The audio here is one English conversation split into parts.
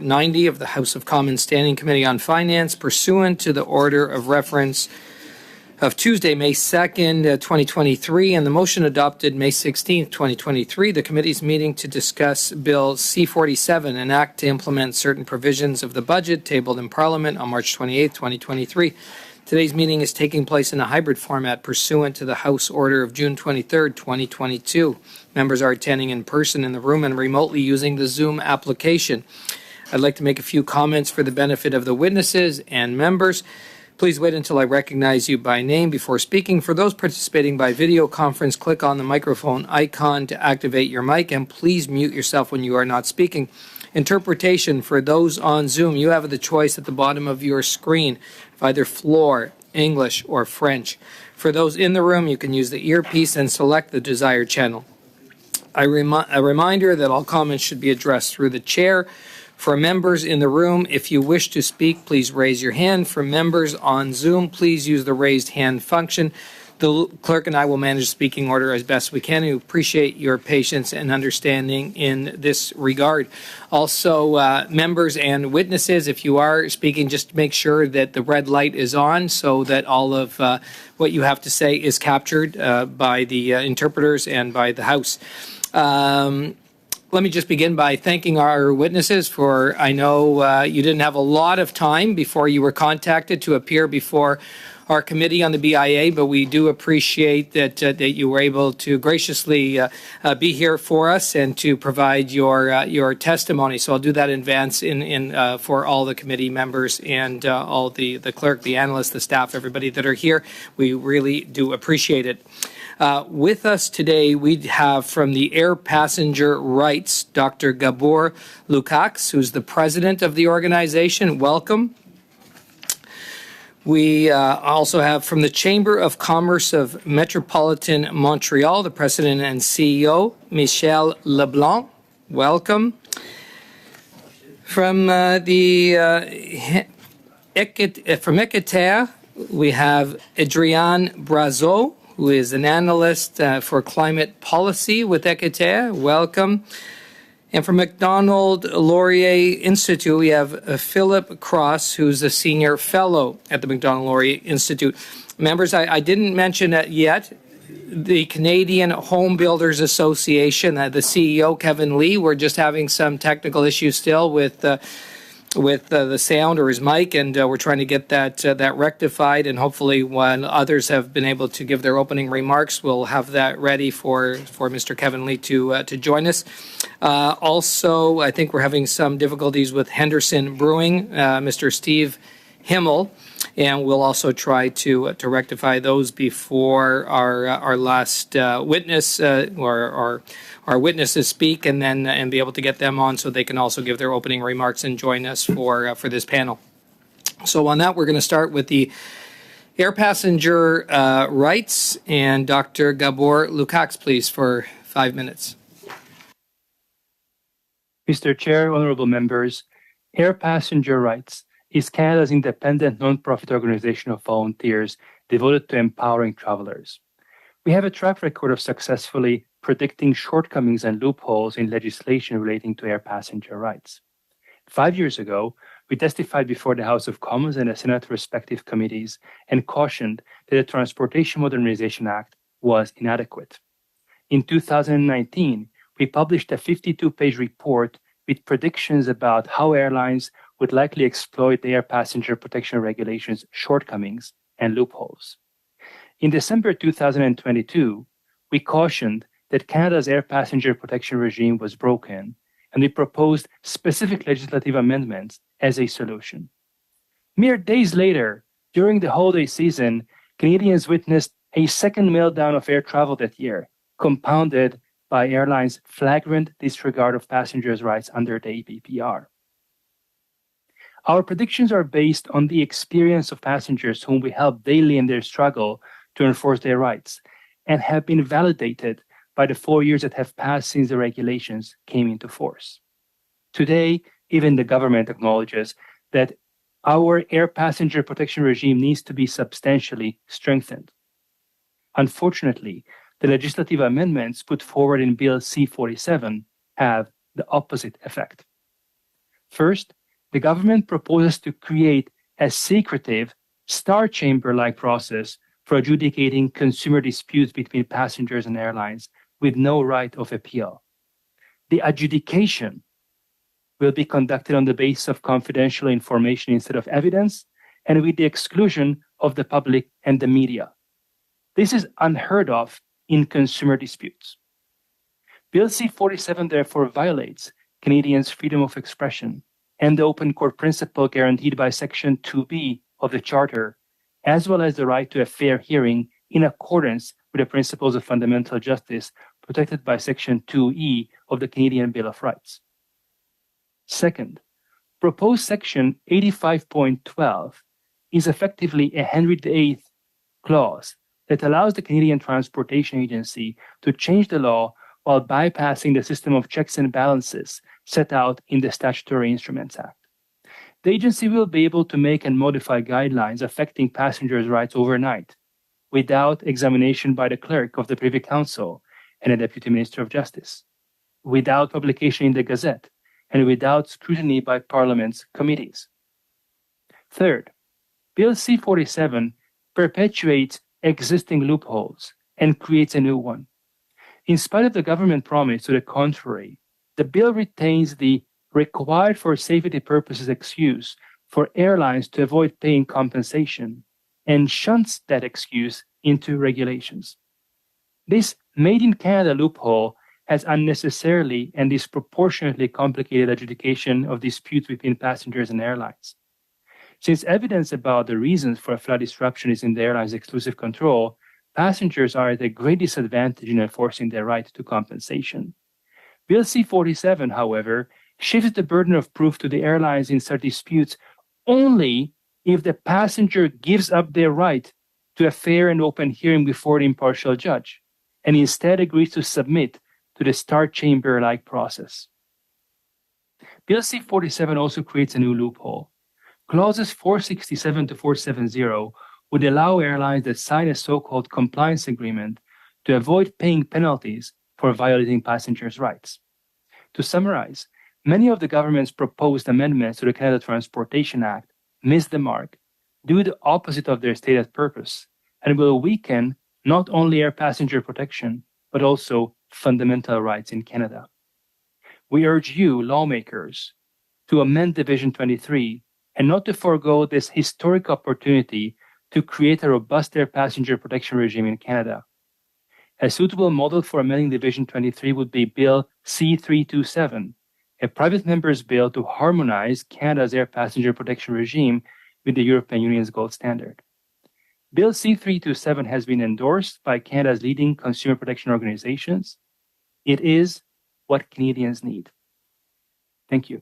90 of the House of Commons Standing Committee on Finance pursuant to the order of reference of Tuesday, May 2nd, 2023, and the motion adopted May 16th, 2023. The committee's meeting to discuss Bill C-47, an act to implement certain provisions of the budget tabled in Parliament on March 28th, 2023. Today's meeting is taking place in a hybrid format pursuant to the House Order of June 23rd, 2022. Members are attending in person in the room and remotely using the Zoom application. I'd like to make a few comments for the benefit of the witnesses and members. Please wait until I recognize you by name before speaking. For those participating by video conference, click on the microphone icon to activate your mic, and please mute yourself when you are not speaking. Interpretation for those on Zoom, you have the choice at the bottom of your screen of either floor, English, or French. For those in the room, you can use the earpiece and select the desired channel. A reminder that all comments should be addressed through the chair. For members in the room, if you wish to speak, please raise your hand. For members on Zoom, please use the raised hand function. The clerk and I will manage speaking order as best we can. We appreciate your patience and understanding in this regard. Also, members and witnesses, if you are speaking, just make sure that the red light is on so that all of what you have to say is captured by the interpreters and by the House. Let me just begin by thanking our witnesses for, I know you didn't have a lot of time before you were contacted to appear before our committee on the BIA, but we do appreciate that you were able to graciously be here for us and to provide your testimony. So I'll do that in advance for all the committee members and all the clerk, the analysts, the staff, everybody that are here. We really do appreciate it. With us today, we have from the Air Passenger Rights, Dr. Gabor Lukacs, who's the president of the organization. Welcome. We also have from the Chamber of Commerce of Metropolitan Montreal, the president and CEO, Michel Leblanc. Welcome. From Équiterre, we have Adrian Brazeau, who is an analyst for climate policy with Équiterre. Welcome. And from Macdonald-Laurier Institute, we have Philip Cross, who's a senior fellow at the Macdonald-Laurier Institute. Members, I didn't mention it yet. The Canadian Home Builders Association, the CEO, Kevin Lee, we're just having some technical issues still with the sound or his mic, and we're trying to get that rectified, and hopefully when others have been able to give their opening remarks, we'll have that ready for Mr. Kevin Lee to join us. Also, I think we're having some difficulties with Henderson Brewing, Mr. Steve Himmel, and we'll also try to rectify those before our last witness or our witnesses speak, and be able to get them on so they can also give their opening remarks and join us for this panel. So on that, we're going to start with the air passenger rights, and Dr. Gabor Lukacs, please, for 5 minutes. Mr. Chair, honorable members, Air Passenger Rights is Canada's independent non-profit organization of volunteers devoted to empowering travelers. We have a track record of successfully predicting shortcomings and loopholes in legislation relating to air passenger rights. 5 years ago, we testified before the House of Commons and the Senate respective committees and cautioned that the Transportation Modernization Act was inadequate. In 2019, we published a 52-page report with predictions about how airlines would likely exploit the air passenger protection regulations' shortcomings and loopholes. In December 2022, we cautioned that Canada's air passenger protection regime was broken, and we proposed specific legislative amendments as a solution. Mere days later, during the holiday season, Canadians witnessed a second meltdown of air travel that year, compounded by airlines' flagrant disregard of passengers' rights under the APPR. Our predictions are based on the experience of passengers whom we help daily in their struggle to enforce their rights, and have been validated by the 4 years that have passed since the regulations came into force. Today, even the government acknowledges that our air passenger protection regime needs to be substantially strengthened. Unfortunately, the legislative amendments put forward in Bill C-47 have the opposite effect. First, the government proposes to create a secretive star chamber-like process for adjudicating consumer disputes between passengers and airlines with no right of appeal. The adjudication will be conducted on the basis of confidential information instead of evidence and with the exclusion of the public and the media. This is unheard of in consumer disputes. Bill C-47 therefore violates Canadians' freedom of expression and the open court principle guaranteed by Section 2B of the Charter, as well as the right to a fair hearing in accordance with the principles of fundamental justice protected by Section 2E of the Canadian Bill of Rights. Second, proposed Section 85.12 is effectively a Henry VIII clause that allows the Canadian Transportation Agency to change the law while bypassing the system of checks and balances set out in the Statutory Instruments Act. The agency will be able to make and modify guidelines affecting passengers' rights overnight without examination by the clerk of the Privy Council and a Deputy Minister of Justice, without publication in the Gazette, and without scrutiny by Parliament's committees. Third, Bill C-47 perpetuates existing loopholes and creates a new one. In spite of the government promise to the contrary, the bill retains the required for safety purposes excuse for airlines to avoid paying compensation and shunts that excuse into regulations. This Made in Canada loophole has unnecessarily and disproportionately complicated adjudication of disputes between passengers and airlines. Since evidence about the reasons for a flight disruption is in the airline's exclusive control, passengers are at a great disadvantage in enforcing their right to compensation. Bill C-47, however, shifts the burden of proof to the airlines in such disputes only if the passenger gives up their right to a fair and open hearing before an impartial judge, and instead agrees to submit to the star chamber-like process. Bill C-47 also creates a new loophole. Clauses 467 to 470 would allow airlines that sign a so-called compliance agreement to avoid paying penalties for violating passengers' rights. To summarize, many of the government's proposed amendments to the Canada Transportation Act miss the mark, do the opposite of their stated purpose, and will weaken not only air passenger protection, but also fundamental rights in Canada. We urge you, lawmakers, to amend Division 23 and not to forego this historic opportunity to create a robust air passenger protection regime in Canada. A suitable model for amending Division 23 would be Bill C-327, a private member's bill to harmonize Canada's air passenger protection regime with the European Union's gold standard. Bill C-327 has been endorsed by Canada's leading consumer protection organizations. It is what Canadians need. Thank you.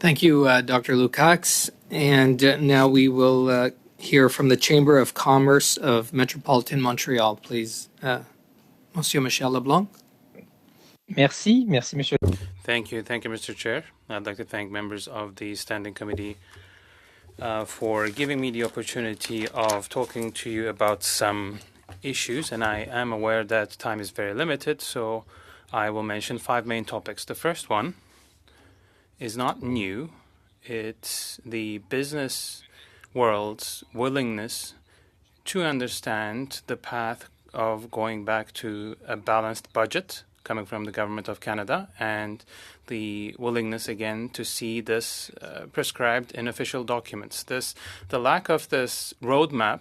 Thank you, Dr. Lukacs. And now we will hear from the Chamber of Commerce of Metropolitan Montreal, please. Monsieur Michel LeBlanc. Merci, Monsieur. Thank you, Mr. Chair. I'd like to thank members of the Standing Committee for giving me the opportunity of talking to you about some issues, and I am aware that time is very limited, so I will mention 5 main topics. The first one is not new. It's the business world's willingness to understand the path of going back to a balanced budget coming from the Government of Canada, and the willingness again to see this prescribed in official documents. The lack of this roadmap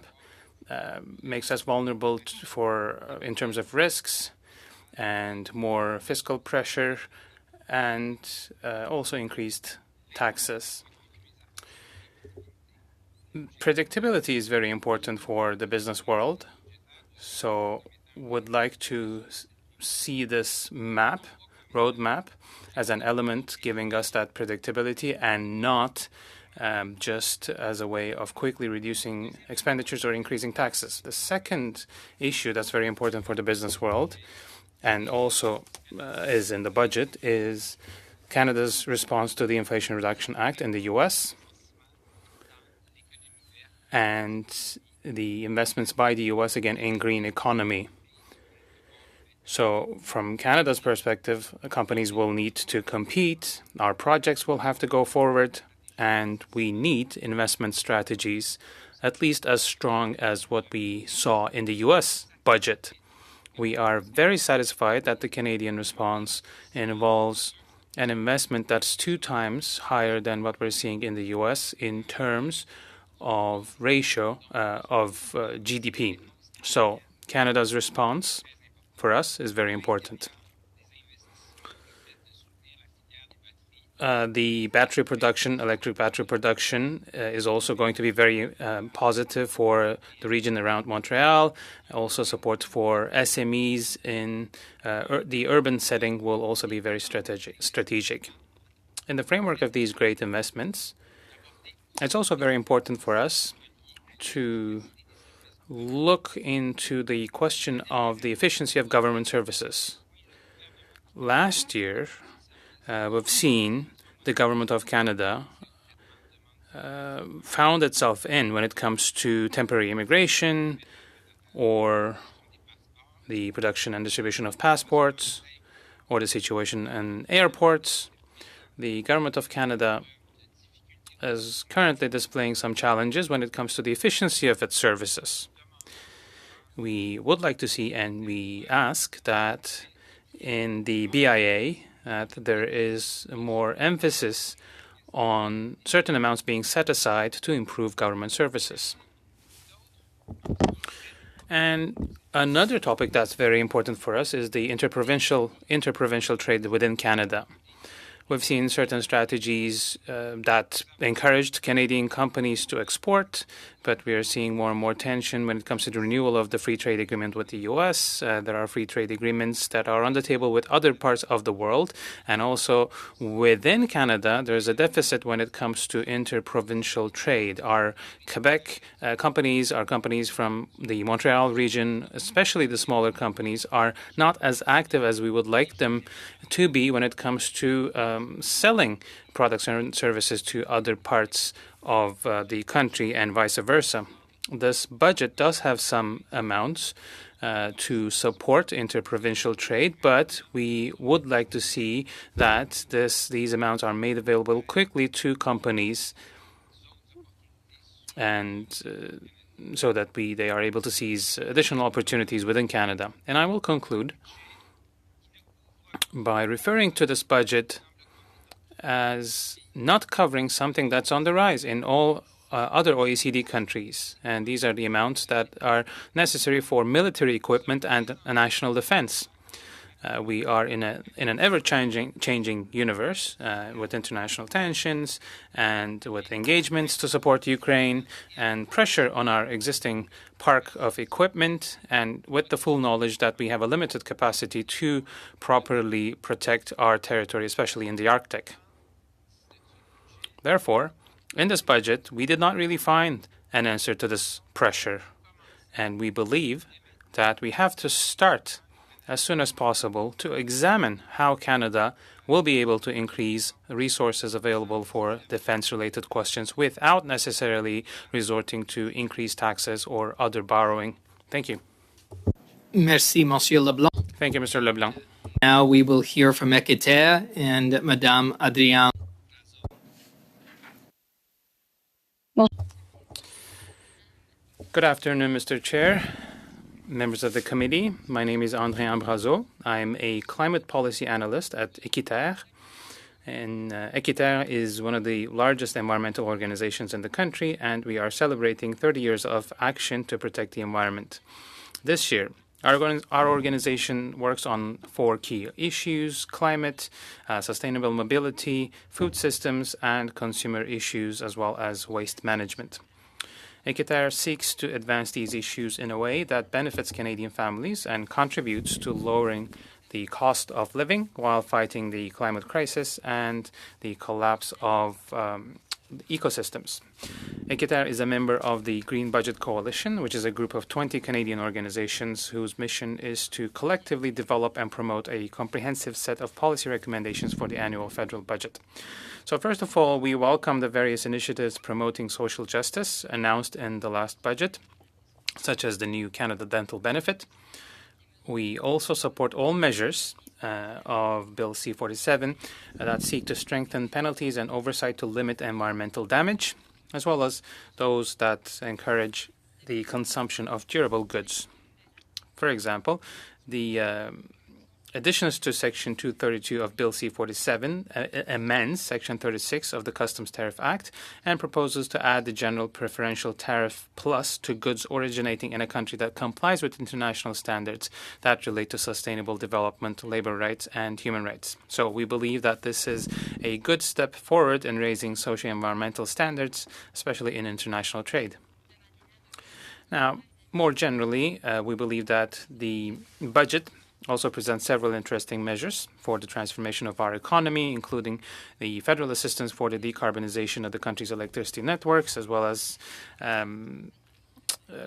makes us vulnerable in terms of risks and more fiscal pressure and also increased taxes. Predictability is very important for the business world, so would like to see this roadmap, as an element giving us that predictability and not just as a way of quickly reducing expenditures or increasing taxes. The second issue that's very important for the business world and also is in the budget is Canada's response to the Inflation Reduction Act in the U.S. and the investments by the U.S. again in green economy. So from Canada's perspective, companies will need to compete, our projects will have to go forward, and we need investment strategies at least as strong as what we saw in the US budget. We are very satisfied that the Canadian response involves an investment that's 2 times higher than what we're seeing in the US in terms of ratio of GDP. So Canada's response for us is very important. The battery production, electric battery production, is also going to be very positive for the region around Montreal. Also, support for SMEs in the urban setting will also be very strategic. In the framework of these great investments, it's also very important for us to look into the question of the efficiency of government services. Last year, we've seen the government of Canada found itself in when it comes to temporary immigration or the production and distribution of passports or the situation in airports. The government of Canada is currently displaying some challenges when it comes to the efficiency of its services. We would like to see, and we ask that in the BIA, that there is more emphasis on certain amounts being set aside to improve government services. And another topic that's very important for us is the interprovincial trade within Canada. We've seen certain strategies that encouraged Canadian companies to export, but we are seeing more and more tension when it comes to the renewal of the free trade agreement with the U.S. There are free trade agreements that are on the table with other parts of the world. And also within Canada, there's a deficit when it comes to interprovincial trade. Our Quebec companies, our companies from the Montreal region, especially the smaller companies, are not as active as we would like them to be when it comes to selling products and services to other parts of the country and vice versa. This budget does have some amounts to support interprovincial trade, but we would like to see that these amounts are made available quickly to companies, and so that they are able to seize additional opportunities within Canada. And I will conclude by referring to this budget as not covering something that's on the rise in all other OECD countries. And these are the amounts that are necessary for military equipment and a national defense. We are in an ever-changing universe with international tensions and with engagements to support Ukraine and pressure on our existing park of equipment, and with the full knowledge that we have a limited capacity to properly protect our territory, especially in the Arctic. Therefore, in this budget, we did not really find an answer to this pressure, and we believe that we have to start as soon as possible to examine how Canada will be able to increase resources available for defense-related questions without necessarily resorting to increased taxes or other borrowing. Thank you. Merci, Monsieur Leblanc. Thank you, Mr. Leblanc. Now we will hear from Équiterre and Madame Adrienne. Good afternoon, Mr. Chair, members of the committee. My name is André Ambrazo. I'm a climate policy analyst at Équiterre. And Équiterre is one of the largest environmental organizations in the country, and we are celebrating 30 years of action to protect the environment. This year, our organization works on 4 key issues: climate, sustainable mobility, food systems, and consumer issues, as well as waste management. Équiterre seeks to advance these issues in a way that benefits Canadian families and contributes to lowering the cost of living while fighting the climate crisis and the collapse of ecosystems. Équiterre is a member of the Green Budget Coalition, which is a group of 20 Canadian organizations whose mission is to collectively develop and promote a comprehensive set of policy recommendations for the annual federal budget. So first of all, we welcome the various initiatives promoting social justice announced in the last budget, such as the new Canada Dental Benefit. We also support all measures of Bill C-47 that seek to strengthen penalties and oversight to limit environmental damage, as well as those that encourage the consumption of durable goods. For example, the additions to Section 232 of Bill C-47 amends Section 36 of the Customs Tariff Act and proposes to add the General Preferential Tariff Plus to goods originating in a country that complies with international standards that relate to sustainable development, labor rights, and human rights. So we believe that this is a good step forward in raising socio-environmental standards, especially in international trade. Now, more generally, we believe that the budget also presents several interesting measures for the transformation of our economy, including the federal assistance for the decarbonization of the country's electricity networks, as well as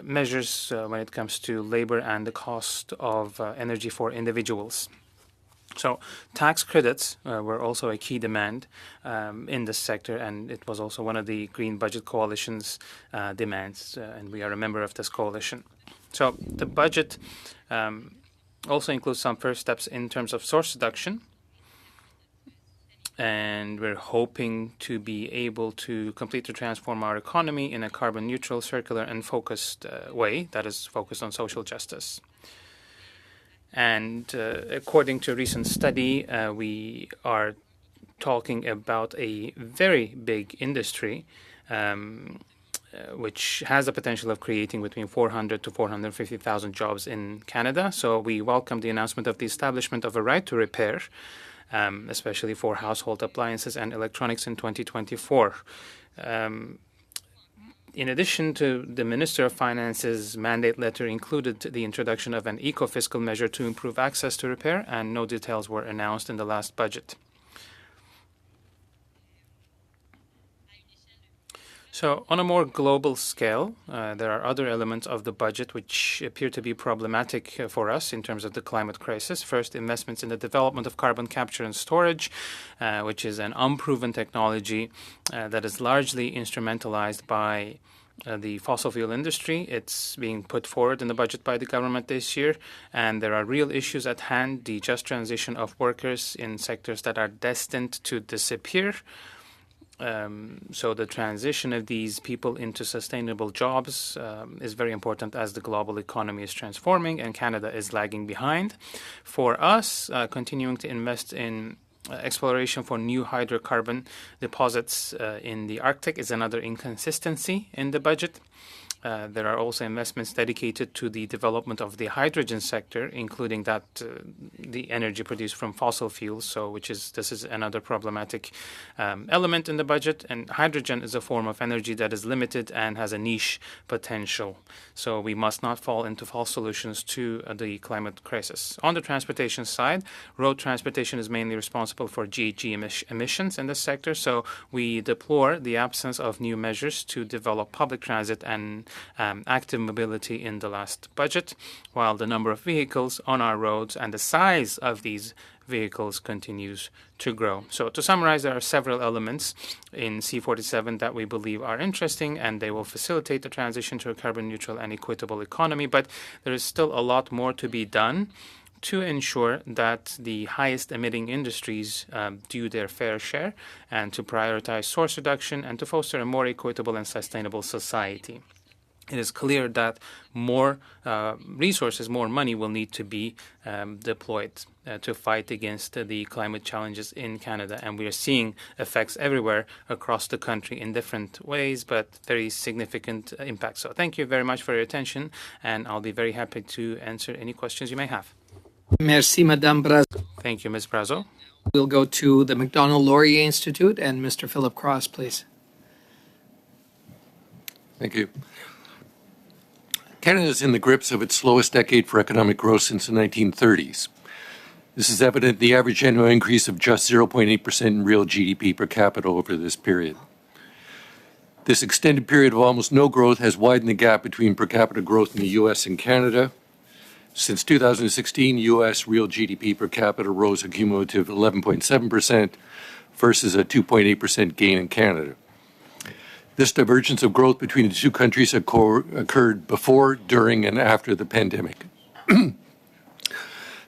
measures when it comes to labor and the cost of energy for individuals. So tax credits were also a key demand in this sector, and it was also one of the Green Budget Coalition's demands, and we are a member of this coalition. So the budget also includes some first steps in terms of source reduction, and we're hoping to be able to completely transform our economy in a carbon neutral, circular, and focused way that is focused on social justice. And according to a recent study, we are talking about a very big industry which has the potential of creating between 400 to 450,000 jobs in Canada. So we welcome the announcement of the establishment of a right to repair, especially for household appliances and electronics in 2024. In addition to the Minister of Finance's mandate letter included the introduction of an eco-fiscal measure to improve access to repair, and no details were announced in the last budget. So on a more global scale, there are other elements of the budget which appear to be problematic for us in terms of the climate crisis. First, investments in the development of carbon capture and storage, which is an unproven technology that is largely instrumentalized by the fossil fuel industry. It's being put forward in the budget by the government this year, and there are real issues at hand: the just transition of workers in sectors that are destined to disappear. So the transition of these people into sustainable jobs is very important as the global economy is transforming and Canada is lagging behind. For us, continuing to invest in exploration for new hydrocarbon deposits in the Arctic is another inconsistency in the budget. There are also investments dedicated to the development of the hydrogen sector, including that the energy produced from fossil fuels. So, this is another problematic element in the budget. And hydrogen is a form of energy that is limited and has a niche potential. So we must not fall into false solutions to the climate crisis. On the transportation side, road transportation is mainly responsible for GHG emissions in this sector. So we deplore the absence of new measures to develop public transit and active mobility in the last budget, while the number of vehicles on our roads and the size of these vehicles continues to grow. So to summarize, there are several elements in C-47 that we believe are interesting, and they will facilitate the transition to a carbon neutral and equitable economy, but there is still a lot more to be done to ensure that the highest emitting industries do their fair share, and to prioritize source reduction and to foster a more equitable and sustainable society. It is clear that more resources, more money will need to be deployed to fight against the climate challenges in Canada. And we are seeing effects everywhere across the country in different ways, but very significant impact. So thank you very much for your attention, and I'll be very happy to answer any questions you may have. Merci, Madame Brazo. Thank you, Ms. Brazo. We'll go to the Macdonald-Laurier Institute and Mr. Philip Cross, please. Thank you. Canada is in the grips of its slowest decade for economic growth since the 1930s. This is evident in the average annual increase of just 0.8% in real GDP per capita over this period. This extended period of almost no growth has widened the gap between per capita growth in the U.S. and Canada. Since 2016, U.S. real GDP per capita rose a cumulative 11.7% versus a 2.8% gain in Canada. This divergence of growth between the two countries occurred before, during, and after the pandemic.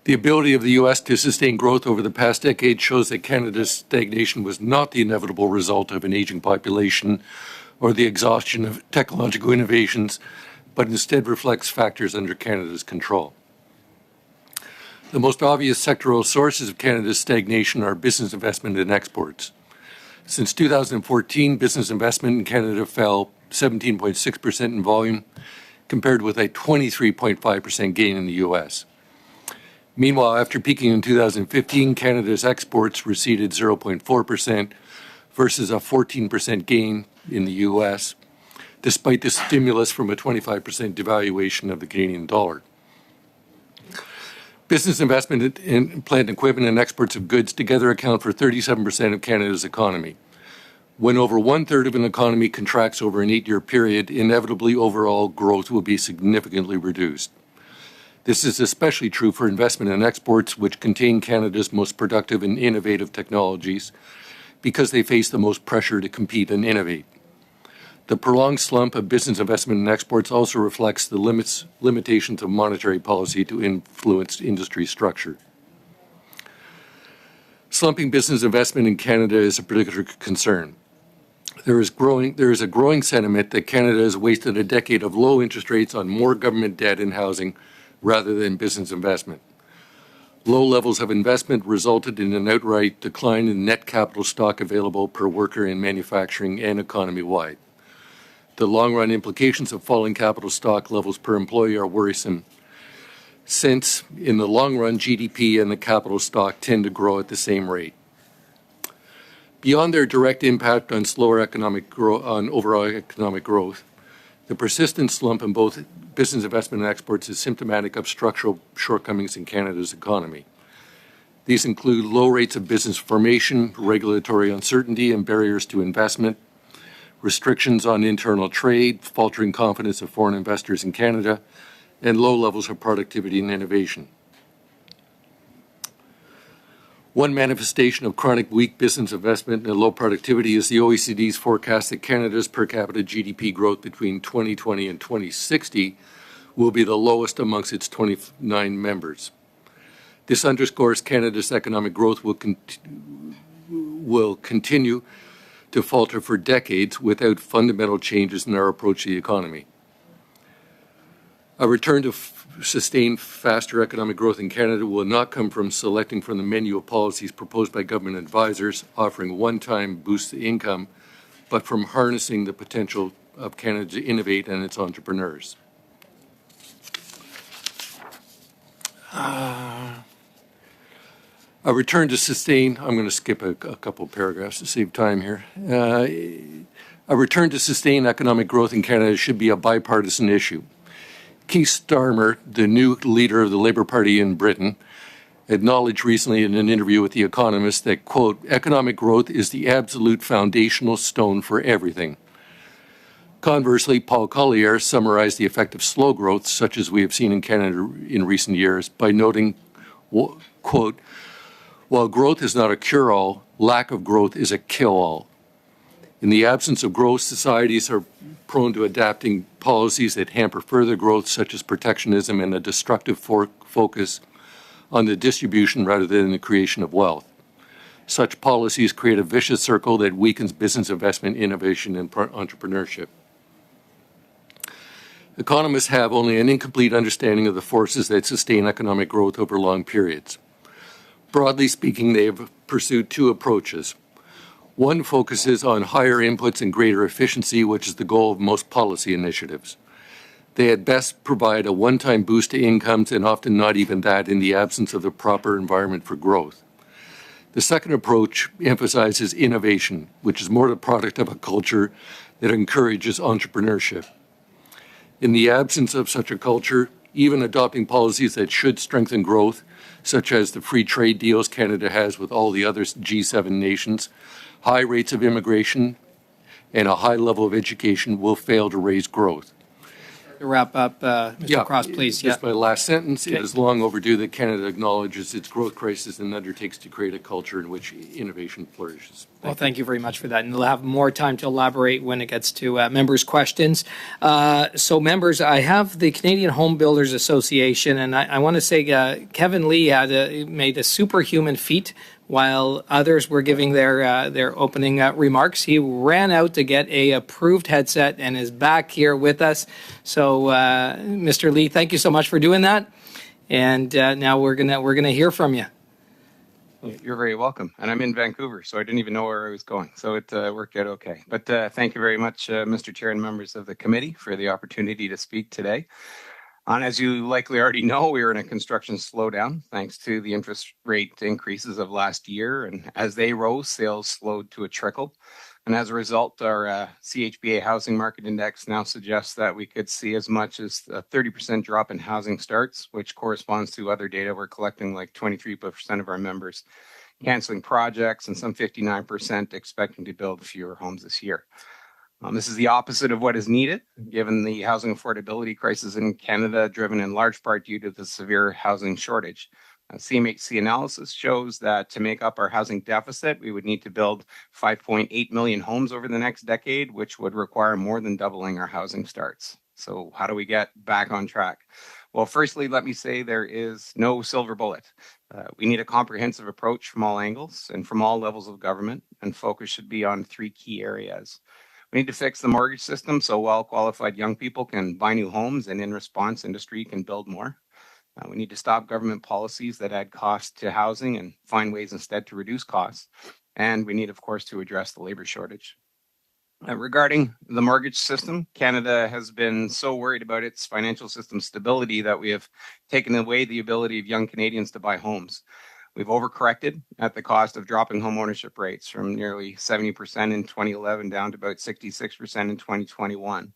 The ability of the U.S. to sustain growth over the past decade shows that Canada's stagnation was not the inevitable result of an aging population or the exhaustion of technological innovations, but instead reflects factors under Canada's control. The most obvious sectoral sources of Canada's stagnation are business investment and exports. Since 2014, business investment in Canada fell 17.6% in volume, compared with a 23.5% gain in the U.S. Meanwhile, after peaking in 2015, Canada's exports receded 0.4% versus a 14% gain in the U.S., despite the stimulus from a 25% devaluation of the Canadian dollar. Business investment in plant equipment and exports of goods together account for 37% of Canada's economy. When over one-third of an economy contracts over an 8-year period, inevitably overall growth will be significantly reduced. This is especially true for investment in exports, which contain Canada's most productive and innovative technologies, because they face the most pressure to compete and innovate. The prolonged slump of business investment in exports also reflects the limitations of monetary policy to influence industry structure. Slumping business investment in Canada is a particular concern. There is a growing sentiment that Canada has wasted a decade of low interest rates on more government debt and housing rather than business investment. Low levels of investment resulted in an outright decline in net capital stock available per worker in manufacturing and economy-wide. The long-run implications of falling capital stock levels per employee are worrisome, since in the long run, GDP and the capital stock tend to grow at the same rate. Beyond their direct impact on slower overall economic growth, the persistent slump in both business investment and exports is symptomatic of structural shortcomings in Canada's economy. These include low rates of business formation, regulatory uncertainty and barriers to investment, restrictions on internal trade, faltering confidence of foreign investors in Canada, and low levels of productivity and innovation. One manifestation of chronic weak business investment and low productivity is the OECD's forecast that Canada's per capita GDP growth between 2020 and 2060 will be the lowest amongst its 29 members. This underscores Canada's economic growth will continue to falter for decades without fundamental changes in our approach to the economy. A return to sustained faster economic growth in Canada will not come from selecting from the menu of policies proposed by government advisors offering one-time boosts to income, but from harnessing the potential of Canada to innovate and its entrepreneurs. A return to sustain, I'm going to skip a couple of paragraphs to save time here. A return to sustain economic growth in Canada should be a bipartisan issue. Keith Starmer, the new leader of the Labour Party in Britain, acknowledged recently in an interview with The Economist that, quote, economic growth is the absolute foundational stone for everything. Conversely, Paul Collier summarized the effect of slow growth, such as we have seen in Canada in recent years, by noting, quote, while growth is not a cure-all, lack of growth is a kill-all. In the absence of growth, societies are prone to adapting policies that hamper further growth, such as protectionism and a destructive focus on the distribution rather than the creation of wealth. Such policies create a vicious circle that weakens business investment, innovation, and entrepreneurship. Economists have only an incomplete understanding of the forces that sustain economic growth over long periods. Broadly speaking, they have pursued two approaches. One focuses on higher inputs and greater efficiency, which is the goal of most policy initiatives. They at best provide a one-time boost to incomes, and often not even that, in the absence of the proper environment for growth. The second approach emphasizes innovation, which is more the product of a culture that encourages entrepreneurship. In the absence of such a culture, even adopting policies that should strengthen growth, such as the free trade deals Canada has with all the other G7 nations, high rates of immigration, and a high level of education will fail to raise growth. To wrap up, Mr. Cross, please. Just my last sentence. It is long overdue that Canada acknowledges its growth crisis and undertakes to create a culture in which innovation flourishes. Well, thank you very much for that. And we'll have more time to elaborate when it gets to members' questions. So, members, I have the Canadian Home Builders Association, and I want to say Kevin Lee made a superhuman feat while others were giving their opening remarks. He ran out to get a approved headset and is back here with us. So, Mr. Lee, thank you so much for doing that. And now we're gonna hear from you. You're very welcome. And I'm in Vancouver, so I didn't even know where I was going. So it worked out okay. But thank you very much, Mr. Chair and members of the committee, for the opportunity to speak today. And as you likely already know, we are in a construction slowdown thanks to the interest rate increases of last year. And as they rose, sales slowed to a trickle. And as a result, our CHBA housing market index now suggests that we could see as much as a 30% drop in housing starts, which corresponds to other data we're collecting, like 23% of our members canceling projects and some 59% expecting to build fewer homes this year. This is the opposite of what is needed, given the housing affordability crisis in Canada, driven in large part due to the severe housing shortage. CMHC analysis shows that to make up our housing deficit, we would need to build 5.8 million homes over the next decade, which would require more than doubling our housing starts. So how do we get back on track? Well, firstly, let me say there is no silver bullet. We need a comprehensive approach from all angles and from all levels of government, and focus should be on three key areas. We need to fix the mortgage system so well-qualified young people can buy new homes, and in response, industry can build more. We need to stop government policies that add costs to housing and find ways instead to reduce costs. And we need, of course, to address the labor shortage. Regarding the mortgage system, Canada has been so worried about its financial system stability that we have taken away the ability of young Canadians to buy homes. We've overcorrected at the cost of dropping home ownership rates from nearly 70% in 2011 down to about 66% in 2021.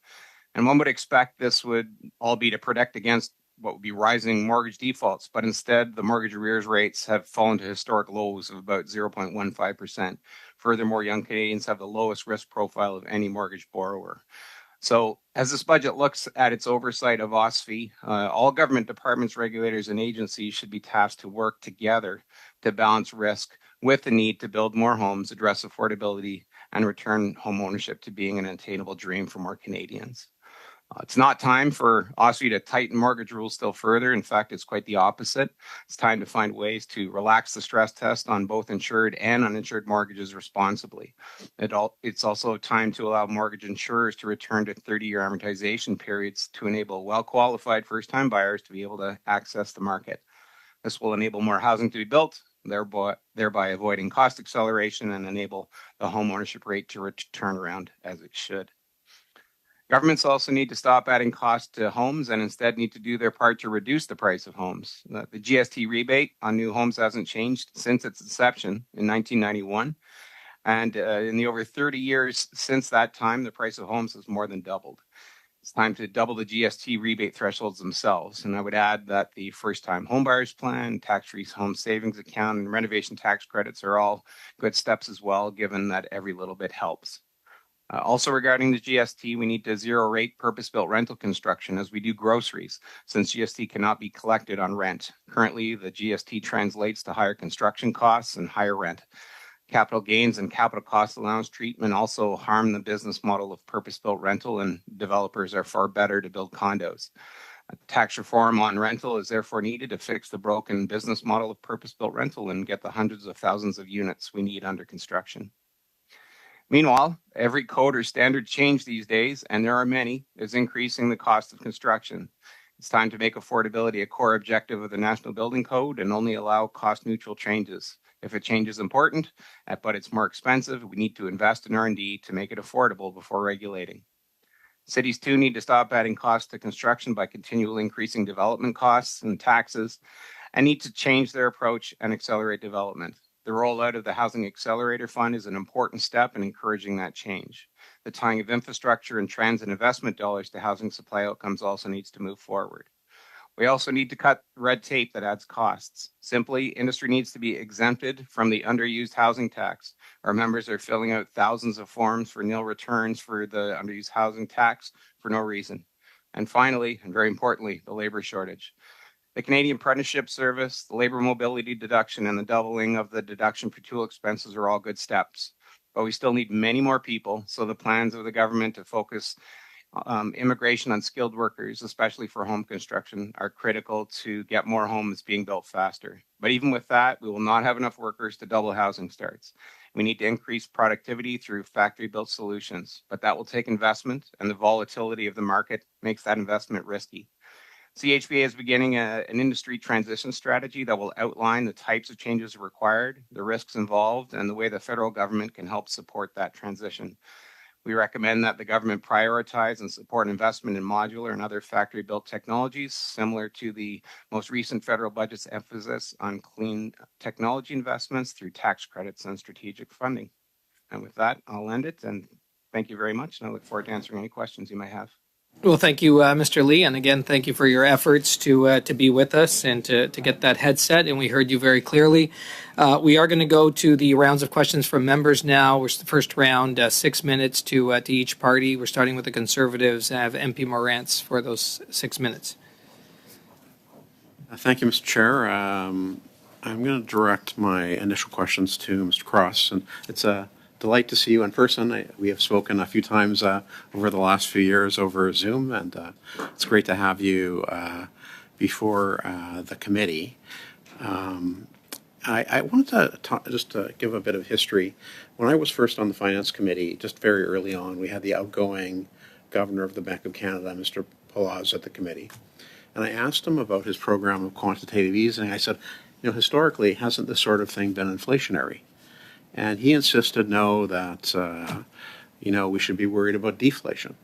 And one would expect this would all be to protect against what would be rising mortgage defaults, but instead the mortgage arrears rates have fallen to historic lows of about 0.15%. Furthermore, young Canadians have the lowest risk profile of any mortgage borrower. So as this budget looks at its oversight of OSFI, all government departments, regulators, and agencies should be tasked to work together to balance risk with the need to build more homes, address affordability, and return home ownership to being an attainable dream for more Canadians. It's not time for OSFI to tighten mortgage rules still further. In fact, it's quite the opposite. It's time to find ways to relax the stress test on both insured and uninsured mortgages responsibly. It's also time to allow mortgage insurers to return to 30-year amortization periods to enable well-qualified first-time buyers to be able to access the market. This will enable more housing to be built, thereby avoiding cost acceleration, and enable the home ownership rate to turn around as it should. Governments also need to stop adding costs to homes and instead need to do their part to reduce the price of homes. The GST rebate on new homes hasn't changed since its inception in 1991. And in the over 30 years since that time, the price of homes has more than doubled. It's time to double the GST rebate thresholds themselves. And I would add that the first-time homebuyers plan, tax-free home savings account, and renovation tax credits are all good steps as well, given that every little bit helps. Also regarding the GST, we need to zero rate purpose-built rental construction as we do groceries, since GST cannot be collected on rent. Currently, the GST translates to higher construction costs and higher rent. Capital gains and capital cost allowance treatment also harm the business model of purpose-built rental, and developers are far better to build condos. Tax reform on rental is therefore needed to fix the broken business model of purpose-built rental and get the hundreds of thousands of units we need under construction. Meanwhile, every code or standard change these days, and there are many, is increasing the cost of construction. It's time to make affordability a core objective of the National Building Code and only allow cost-neutral changes. If a change is important, but it's more expensive, we need to invest in R&D to make it affordable before regulating. Cities too need to stop adding costs to construction by continually increasing development costs and taxes, and need to change their approach and accelerate development. The rollout of the Housing Accelerator Fund is an important step in encouraging that change. The tying of infrastructure and transit investment dollars to housing supply outcomes also needs to move forward. We also need to cut red tape that adds costs. Simply, industry needs to be exempted from the underused housing tax. Our members are filling out thousands of forms for nil returns for the underused housing tax for no reason. And finally, and very importantly, the labor shortage. The Canadian Apprenticeship Service, the labor mobility deduction, and the doubling of the deduction for tool expenses are all good steps. But we still need many more people, so the plans of the government to focus immigration on skilled workers, especially for home construction, are critical to get more homes being built faster. But even with that, we will not have enough workers to double housing starts. We need to increase productivity through factory-built solutions, but that will take investment, and the volatility of the market makes that investment risky. CHBA is beginning an industry transition strategy that will outline the types of changes required, the risks involved, and the way the federal government can help support that transition. We recommend that the government prioritize and support investment in modular and other factory-built technologies, similar to the most recent federal budget's emphasis on clean technology investments through tax credits and strategic funding. And with that, I'll end it, and thank you very much, and I look forward to answering any questions you may have. Well, thank you, Mr. Lee. And again, thank you for your efforts to be with us and to get that headset. And we heard you very clearly. We are going to go to the rounds of questions from members now. We're the first round, 6 minutes to each party. We're starting with the Conservatives. I have MP Morantz for those 6 minutes. Thank you, Mr. Chair. I'm going to direct my initial questions to Mr. Cross. And it's a delight to see you in person. We have spoken a few times over the last few years over Zoom, and it's great to have you before the committee. I wanted to talk, just to give a bit of history. When I was first on the Finance Committee, just very early on, we had the outgoing Governor of the Bank of Canada, Mr. Pallaz, at the committee. And I asked him about his program of quantitative easing. I said, historically, hasn't this sort of thing been inflationary? And he insisted, no, that, we should be worried about deflation.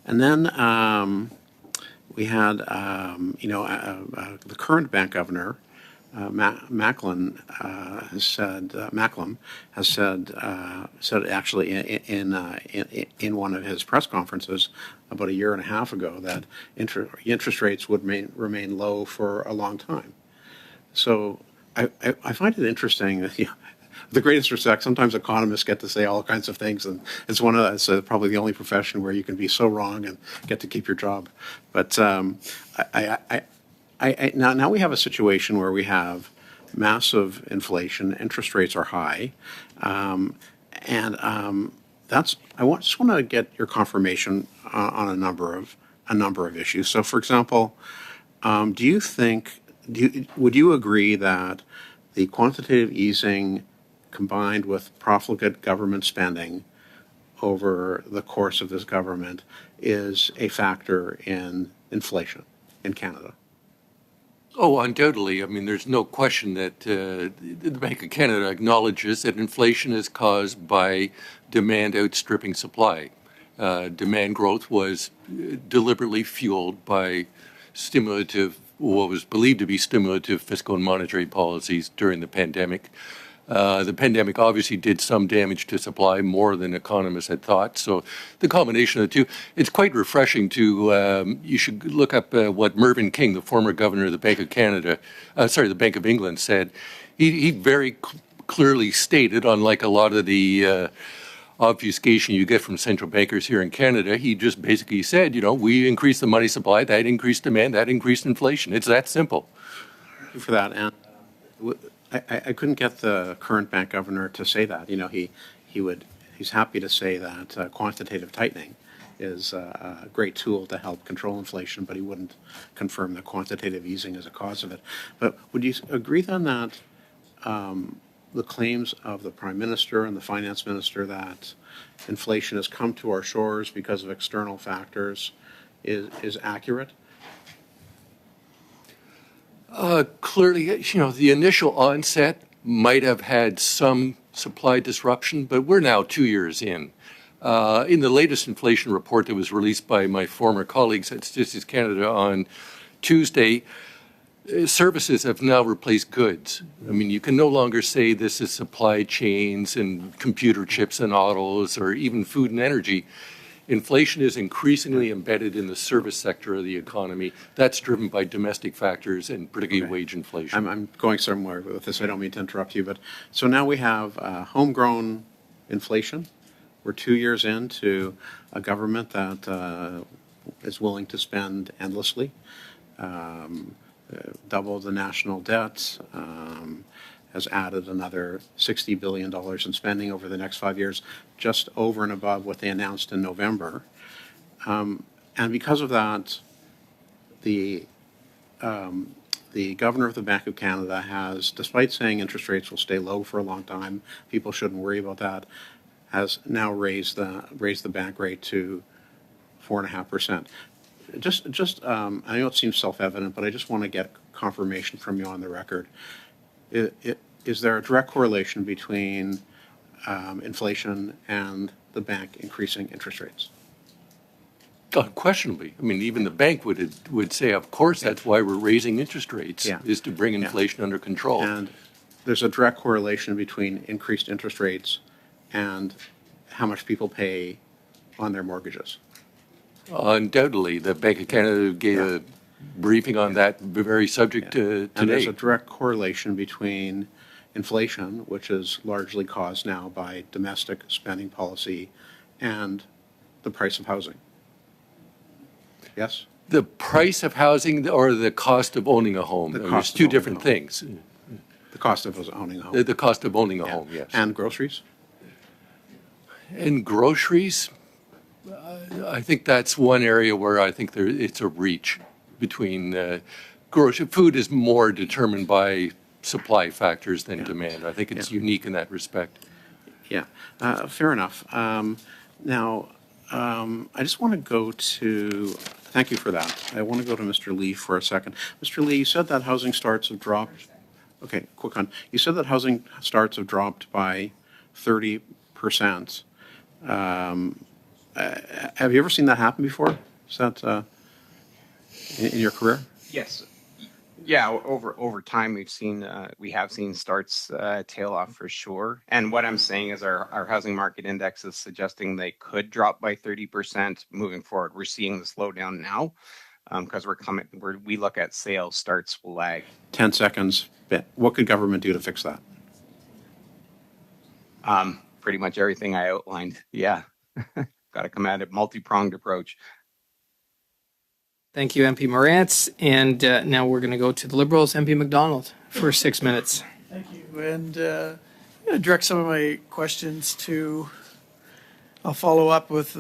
And then we had, the current bank governor, Macklem has said actually in one of his press conferences about a year and a half ago that interest rates would remain low for a long time. So I find it interesting that, the greatest respect, sometimes economists get to say all kinds of things, and it's probably the only profession where you can be so wrong and get to keep your job. But now we have a situation where we have massive inflation, interest rates are high, I just want to get your confirmation on a number of issues. So, for example, would you agree that the quantitative easing combined with profligate government spending over the course of this government is a factor in inflation in Canada? Oh, undoubtedly. I mean, there's no question that the Bank of Canada acknowledges that inflation is caused by demand outstripping supply. Demand growth was deliberately fueled by what was believed to be stimulative fiscal and monetary policies during the pandemic. The pandemic obviously did some damage to supply, more than economists had thought. So the combination of the two, it's quite refreshing to, you should look up what Mervyn King, the former governor of the Bank of the Bank of England said. He very clearly stated, unlike a lot of the obfuscation you get from central bankers here in Canada, he just basically said, we increased the money supply, that increased demand, that increased inflation. It's that simple. Thank you for that. And I couldn't get the current bank governor to say that. He's happy to say that quantitative tightening is a great tool to help control inflation, but he wouldn't confirm that quantitative easing is a cause of it. But would you agree then that the claims of the Prime Minister and the Finance Minister that inflation has come to our shores because of external factors is accurate? Clearly, the initial onset might have had some supply disruption, but we're now 2 years in. In the latest inflation report that was released by my former colleagues at Statistics Canada on Tuesday, services have now replaced goods. I mean, you can no longer say this is supply chains and computer chips and autos or even food and energy. Inflation is increasingly embedded in the service sector of the economy. That's driven by domestic factors and particularly wage inflation. I'm going somewhere with this. I don't mean to interrupt you, but so now we have homegrown inflation. We're 2 years into a government that is willing to spend endlessly, double the national debt, has added another $60 billion in spending over the next 5 years, just over and above what they announced in November. And because of that, the governor of the Bank of Canada has, despite saying interest rates will stay low for a long time, people shouldn't worry about that, has now raised the bank rate to 4.5%. I know it seems self-evident, but I just want to get confirmation from you on the record. Is there a direct correlation between inflation and the bank increasing interest rates? Unquestionably. I mean, even the bank would say, of course, that's why we're raising interest rates, is to bring inflation under control. And there's a direct correlation between increased interest rates and how much people pay on their mortgages. Undoubtedly, the Bank of Canada gave a briefing on that very subject today. And there's a direct correlation between inflation, which is largely caused now by domestic spending policy, and the price of housing. Yes? The price of housing or the cost of owning a home? The There's cost of two owning different a home. things. The cost of owning a home. The cost of owning a home, yes. And groceries? And groceries, I think that's one area where I think it's a reach between grocery. Food is more determined by supply factors than demand. I think it's unique in that respect. Yeah, fair enough. Now, I just want to go to, thank you for that. I want to go to Mr. Lee for a second. Mr. Lee, you said that housing starts have dropped. Okay, quick on. You said that housing starts have dropped by 30%. Have you ever seen that happen before? Is that in your career? Yes. Yeah, over time we have seen starts tail off for sure. And what I'm saying is our housing market index is suggesting they could drop by 30% moving forward. We're seeing the slowdown now because we look at sales, starts will lag. 10 seconds. What could government do to fix that? Pretty much everything I outlined. Yeah. Got to come at it, multi-pronged approach. Thank you, MP Morantz. And now we're going to go to the Liberals, MP MacDonald, for 6 minutes. Thank you. And I'm going to direct some of my questions I'll follow up with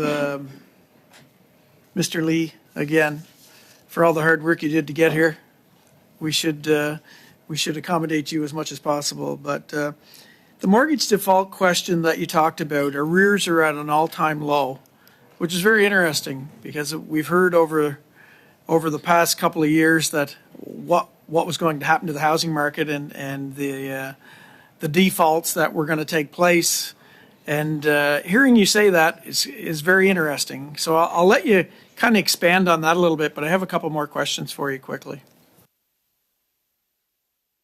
Mr. Lee again for all the hard work you did to get here. We should accommodate you as much as possible. But the mortgage default question that you talked about, arrears are at an all-time low, which is very interesting because we've heard over the past couple of years that what was going to happen to the housing market and the defaults that were going to take place. And hearing you say that is very interesting. So I'll let you kind of expand on that a little bit, but I have a couple more questions for you quickly.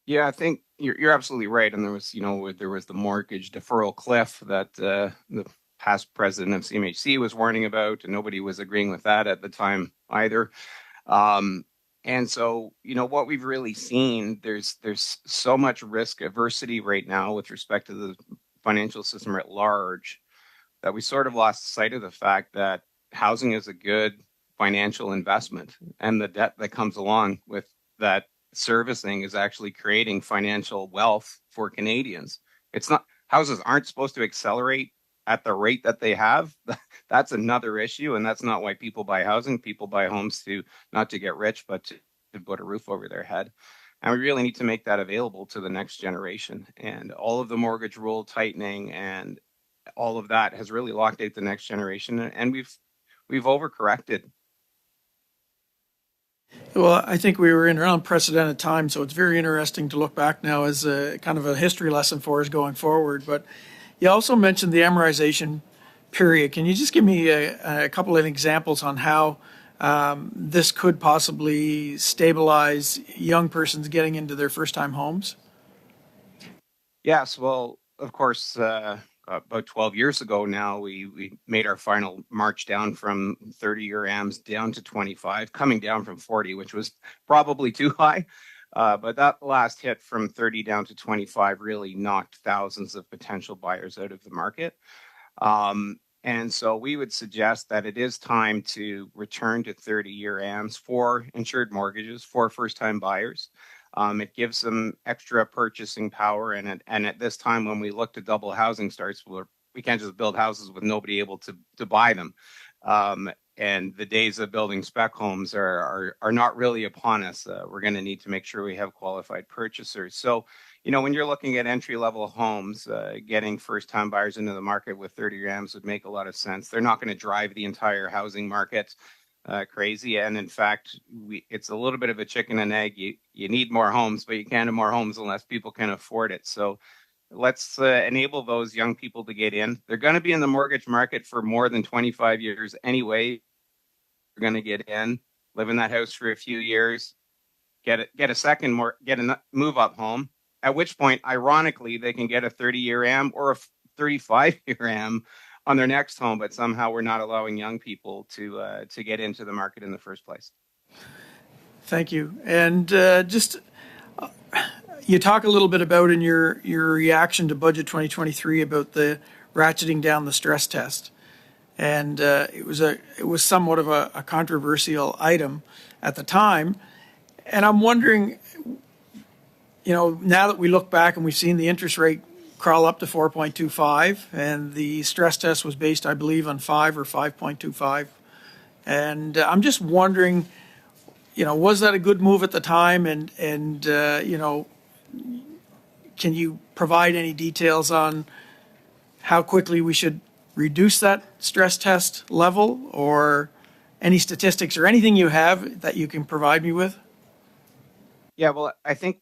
Yeah, I think you're absolutely right. And there was the mortgage deferral cliff that the past president of CMHC was warning about, and nobody was agreeing with that at the time either. And so, what we've really seen, there's so much risk aversity right now with respect to the financial system at large that we sort of lost sight of the fact that housing is a good financial investment, and the debt that comes along with that servicing is actually creating financial wealth for Canadians. Houses aren't supposed to accelerate at the rate that they have. That's another issue, and that's not why people buy housing. People buy homes not to get rich, but to put a roof over their head. And we really need to make that available to the next generation. And all of the mortgage rule tightening and all of that has really locked out the next generation, and we've overcorrected. Well, I think we were in an unprecedented time, so it's very interesting to look back now as a kind of a history lesson for us going forward. But you also mentioned the amortization period. Can you just give me a couple of examples on how this could possibly stabilize young persons getting into their first-time homes? Yes, well, of course, about 12 years ago now, we made our final march down from 30-year AMs down to 25, coming down from 40, which was probably too high. But that last hit from 30 down to 25 really knocked thousands of potential buyers out of the market. And so we would suggest that it is time to return to 30-year AMs for insured mortgages for first-time buyers. It gives them extra purchasing power, and at this time when we look to double housing starts, we can't just build houses with nobody able to buy them. And the days of building spec homes are not really upon us. We're going to need to make sure we have qualified purchasers. So, when you're looking at entry-level homes, getting first-time buyers into the market with 30 grams would make a lot of sense. They're not going to drive the entire housing market crazy. And in fact, it's a little bit of a chicken and egg. You need more homes, but you can't have more homes unless people can afford it. So let's enable those young people to get in. They're going to be in the mortgage market for more than 25 years anyway. They're going to get in, live in that house for a few years, get a move-up home, at which point, ironically, they can get a 30-year AM or a 35-year AM on their next home, but somehow we're not allowing young people to get into the market in the first place. Thank you. And you talk a little bit about in your reaction to Budget 2023 about the ratcheting down the stress test. And it was somewhat of a controversial item at the time. And I'm wondering, now that we look back and we've seen the interest rate crawl up to 4.25, and the stress test was based, I believe, on 5 or 5.25. And I'm just wondering, was that a good move at the time? And can you provide any details on how quickly we should reduce that stress test level, or any statistics or anything you have that you can provide me with? Yeah, well, I think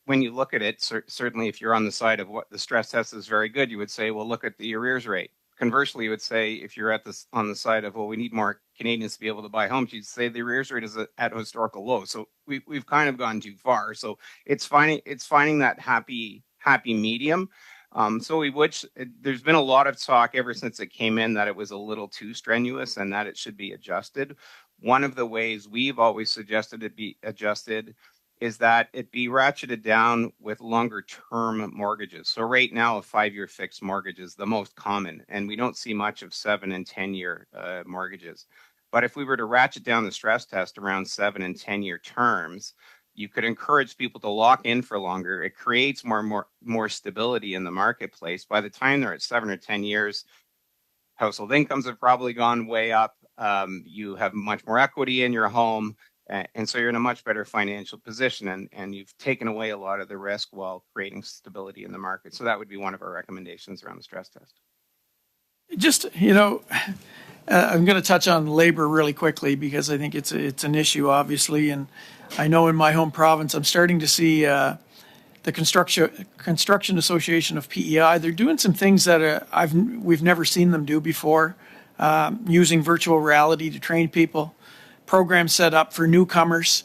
when you look at it, certainly if you're on the side of what the stress test is very good, you would say, well, look at the arrears rate. Conversely, you would say, if you're on the side of, well, we need more Canadians to be able to buy homes, you'd say the arrears rate is at historical lows. So we've kind of gone too far. So it's finding that happy medium. There's been a lot of talk ever since it came in that it was a little too strenuous and that it should be adjusted. One of the ways we've always suggested it be adjusted is that it be ratcheted down with longer term mortgages. So right now, a 5-year fixed mortgage is the most common, and we don't see much of 7 and 10-year mortgages. But if we were to ratchet down the stress test around 7 and 10-year terms, you could encourage people to lock in for longer. It creates more stability in the marketplace. By the time they're at 7 or 10 years, household incomes have probably gone way up. You have much more equity in your home. And so you're in a much better financial position, and you've taken away a lot of the risk while creating stability in the market. So that would be one of our recommendations around the stress test. Just, I'm going to touch on labor really quickly because I think it's an issue, obviously. And I know in my home province, I'm starting to see the Construction Association of PEI. They're doing some things that we've never seen them do before, using virtual reality to train people. Program set up for newcomers.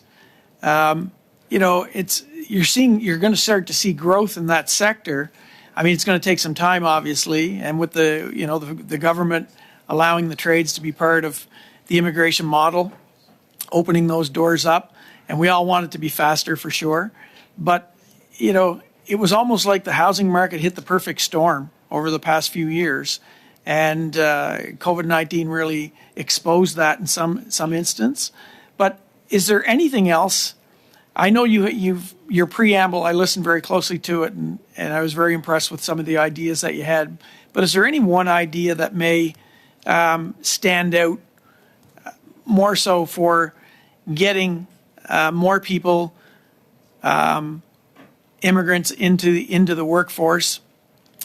You're going to start to see growth in that sector. I mean, it's going to take some time, obviously, and with the government allowing the trades to be part of the immigration model, opening those doors up, and we all want it to be faster for sure. But it was almost like the housing market hit the perfect storm over the past few years. And COVID-19 really exposed that in some instance. But is there anything else? I know your preamble, I listened very closely to it, and I was very impressed with some of the ideas that you had. But is there any one idea that may stand out more so for getting more people, immigrants into the workforce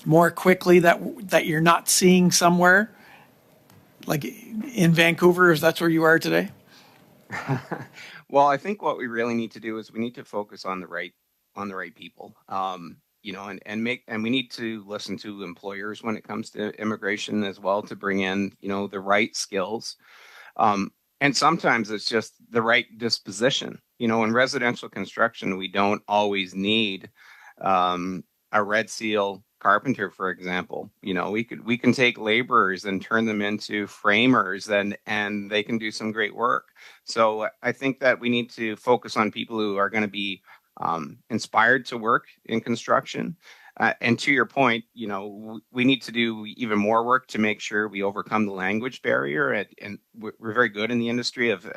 more quickly that you're not seeing somewhere, like in Vancouver, if that's where you are today? Well, I think what we really need to do is we need to focus on the right people, and we need to listen to employers when it comes to immigration as well, to bring in, the right skills. And sometimes it's just the right disposition. In residential construction, we don't always need a Red Seal carpenter, for example. We can take laborers and turn them into framers, and they can do some great work. So I think that we need to focus on people who are going to be inspired to work in construction. And to your point, we need to do even more work to make sure we overcome the language barrier. And we're very good in the industry of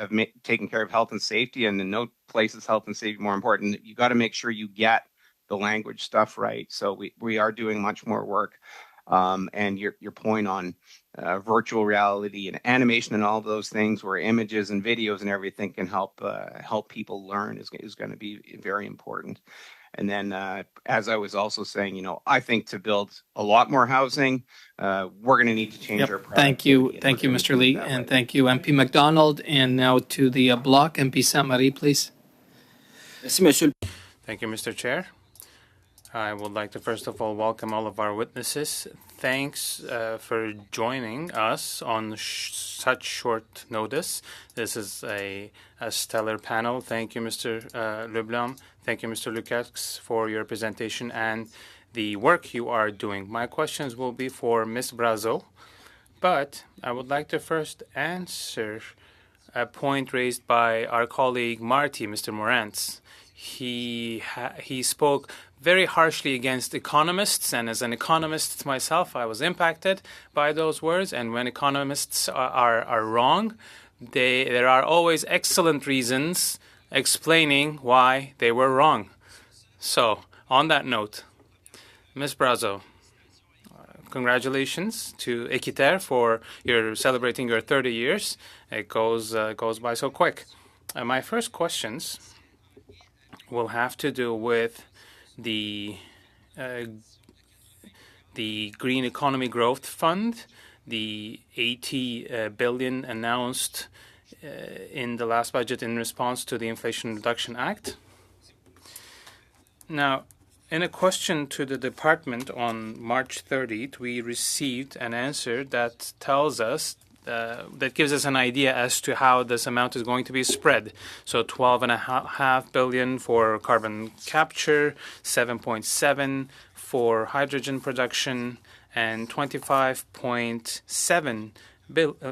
taking care of health and safety, and in no place is health and safety more important. You got to make sure you get the language stuff right. So we are doing much more work. And your point on virtual reality and animation and all of those things, where images and videos and everything can help people learn, is going to be very important. And then, as I was also saying, I think to build a lot more housing, we're going to need to change our product. Thank you, Mr. Lee, and thank you, MP McDonald. And now to the block, MP Sainte-Marie, please. Thank you, Mr. Chair. I would like to first of all welcome all of our witnesses. Thanks for joining us on such short notice. This is a stellar panel. Thank you, Mr. Leblanc. Thank you, Mr. Lukacs, for your presentation and the work you are doing. My questions will be for Ms. Brazeau, but I would like to first answer a point raised by our colleague Marty, Mr. Morantz. He spoke very harshly against economists, and as an economist myself, I was impacted by those words. And when economists are wrong, there are always excellent reasons explaining why they were wrong. So, on that note, Ms. Brazeau, congratulations to Équiterre for celebrating your 30 years. It goes by so quick. My first questions will have to do with the Green Economy Growth Fund, the 80 billion announced in the last budget in response to the Inflation Reduction Act. Now, in a question to the department on March 30th, we received an answer that tells us that gives us an idea as to how this amount is going to be spread. So 12.5 billion for carbon capture, 7.7 for hydrogen production, and 25.7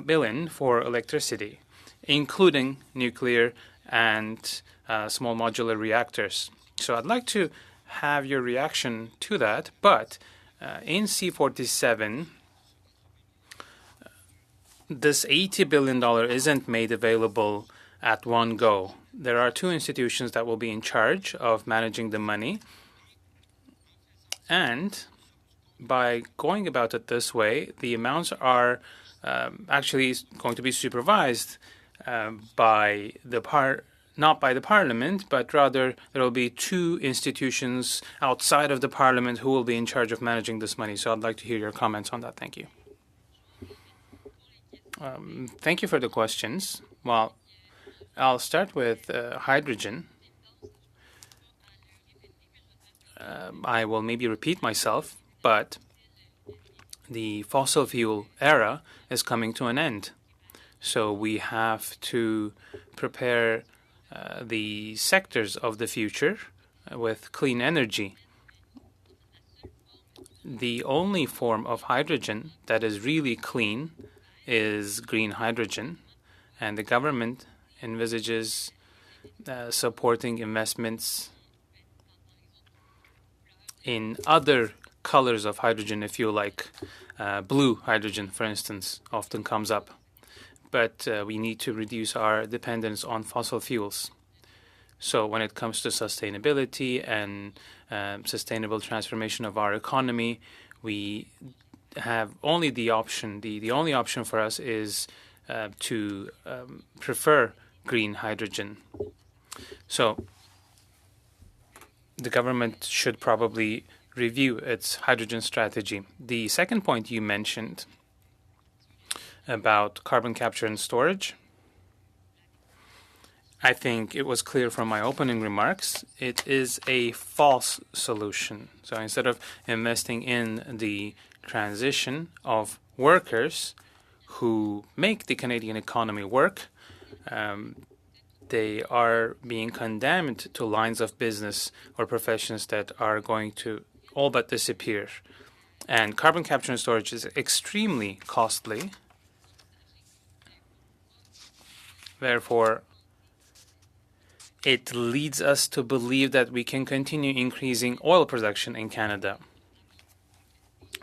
billion for electricity, including nuclear and small modular reactors. So I'd like to have your reaction to that, but in C47, this $80 billion isn't made available at one go. There are two institutions that will be in charge of managing the money. And by going about it this way, the amounts are actually going to be supervised by not by the Parliament, but rather there will be two institutions outside of the Parliament who will be in charge of managing this money. So I'd like to hear your comments on that. Thank you. Thank you for the questions. Well, I'll start with hydrogen. I will maybe repeat myself, but the fossil fuel era is coming to an end. So we have to prepare the sectors of the future with clean energy. The only form of hydrogen that is really clean is green hydrogen, and the government envisages supporting investments in other colors of hydrogen, if you like. Blue hydrogen, for instance, often comes up. But we need to reduce our dependence on fossil fuels. So when it comes to sustainability and sustainable transformation of our economy, we have only the option, the only option for us is to prefer green hydrogen. So the government should probably review its hydrogen strategy. The second point you mentioned about carbon capture and storage, I think it was clear from my opening remarks, it is a false solution. So instead of investing in the transition of workers who make the Canadian economy work, they are being condemned to lines of business or professions that are going to all but disappear. And carbon capture and storage is extremely costly. Therefore, it leads us to believe that we can continue increasing oil production in Canada.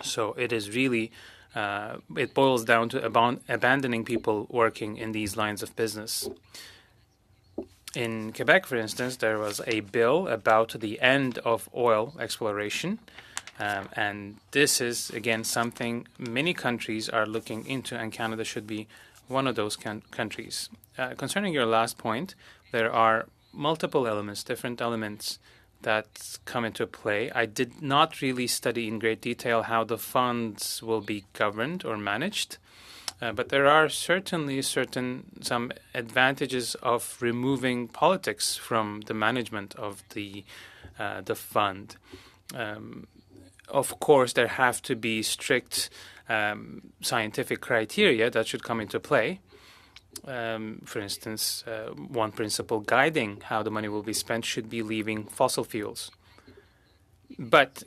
So it is really, it boils down to abandoning people working in these lines of business. In Quebec, for instance, there was a bill about the end of oil exploration. And this is, again, something many countries are looking into, and Canada should be one of those countries. Concerning your last point, there are multiple elements, different elements that come into play. I did not really study in great detail how the funds will be governed or managed. But there are certainly some advantages of removing politics from the management of the fund. Of course, there have to be strict scientific criteria that should come into play. For instance, one principle guiding how the money will be spent should be leaving fossil fuels. But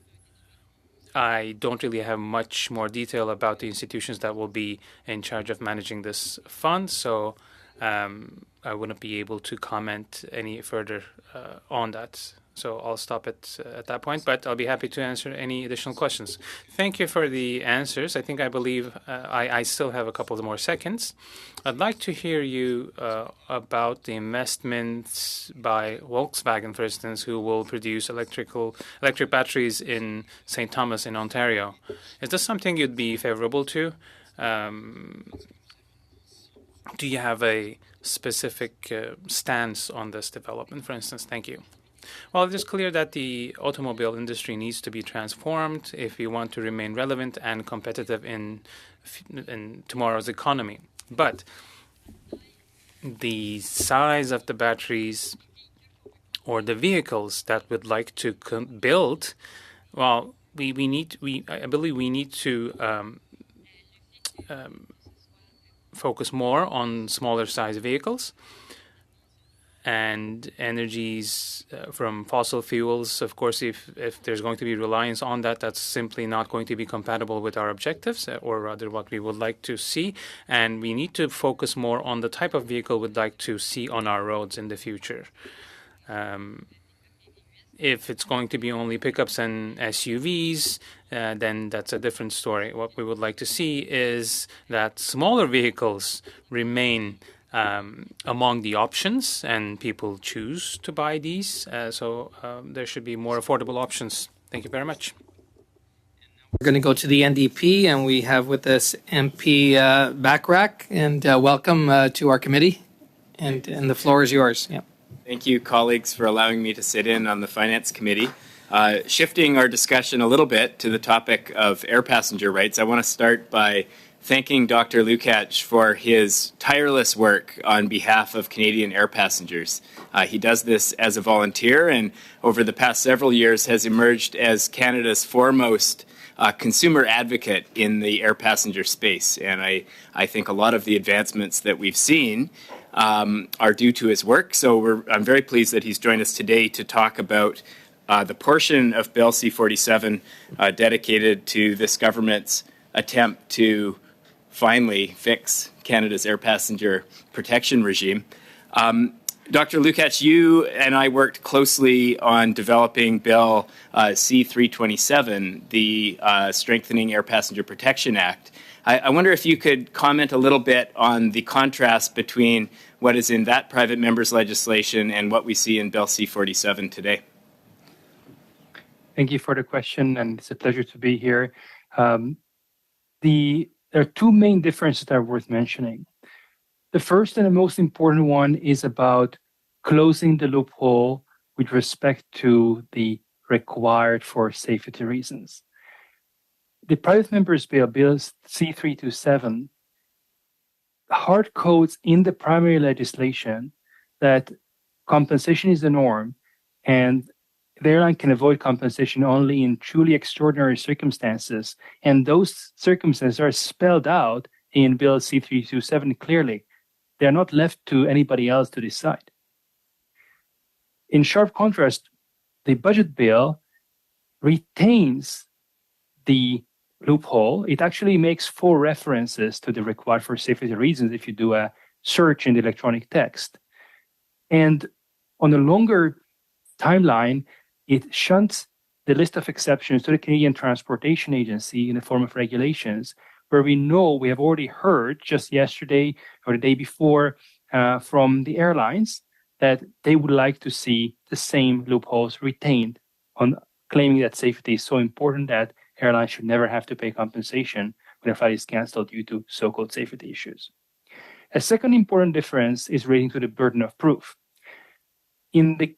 I don't really have much more detail about the institutions that will be in charge of managing this fund, so I wouldn't be able to comment any further on that. So I'll stop it at that point, but I'll be happy to answer any additional questions. Thank you for the answers. I believe I still have a couple of more seconds. I'd like to hear you about the investments by Volkswagen, for instance, who will produce electric batteries in St. Thomas in Ontario. Is this something you'd be favorable to? Do you have a specific stance on this development, for instance? Thank you. Well, it is clear that the automobile industry needs to be transformed if we want to remain relevant and competitive in tomorrow's economy. But the size of the batteries or the vehicles that we'd like to build, well, I believe we need to focus more on smaller size vehicles. And energies from fossil fuels, of course, if there's going to be reliance on that, that's simply not going to be compatible with our objectives, or rather what we would like to see. And we need to focus more on the type of vehicle we'd like to see on our roads in the future. If it's going to be only pickups and SUVs, then that's a different story. What we would like to see is that smaller vehicles remain among the options, and people choose to buy these. So there should be more affordable options. Thank you very much. We're going to go to the NDP, and we have with us MP Bachrach, and welcome to our committee. And the floor is yours. Yeah. Thank you, colleagues, for allowing me to sit in on the Finance Committee. Shifting our discussion a little bit to the topic of air passenger rights, I want to start by thanking Dr. Lukacs for his tireless work on behalf of Canadian air passengers. He does this as a volunteer, and over the past several years has emerged as Canada's foremost consumer advocate in the air passenger space. And I think a lot of the advancements that we've seen are due to his work. So I'm very pleased that he's joined us today to talk about the portion of Bill C-47 dedicated to this government's attempt to finally fix Canada's air passenger protection regime. Dr. Lukacs, you and I worked closely on developing Bill C-327, the Strengthening Air Passenger Protection Act. I wonder if you could comment a little bit on the contrast between what is in that private member's legislation and what we see in Bill C-47 today. Thank you for the question, and it's a pleasure to be here. There are two main differences that are worth mentioning. The first and the most important one is about closing the loophole with respect to the required for safety reasons. The private member's bill, Bill C-327, hard codes in the primary legislation that compensation is the norm, and the airline can avoid compensation only in truly extraordinary circumstances. And those circumstances are spelled out in Bill C-327 clearly. They are not left to anybody else to decide. In sharp contrast, the budget bill retains the loophole. It actually makes 4 references to the required for safety reasons if you do a search in the electronic text. And on a longer timeline, it shunts the list of exceptions to the Canadian Transportation Agency in the form of regulations, where we know we have already heard just yesterday or the day before from the airlines that they would like to see the same loopholes retained, on claiming that safety is so important that airlines should never have to pay compensation when a flight is canceled due to so-called safety issues. A second important difference is relating to the burden of proof. In the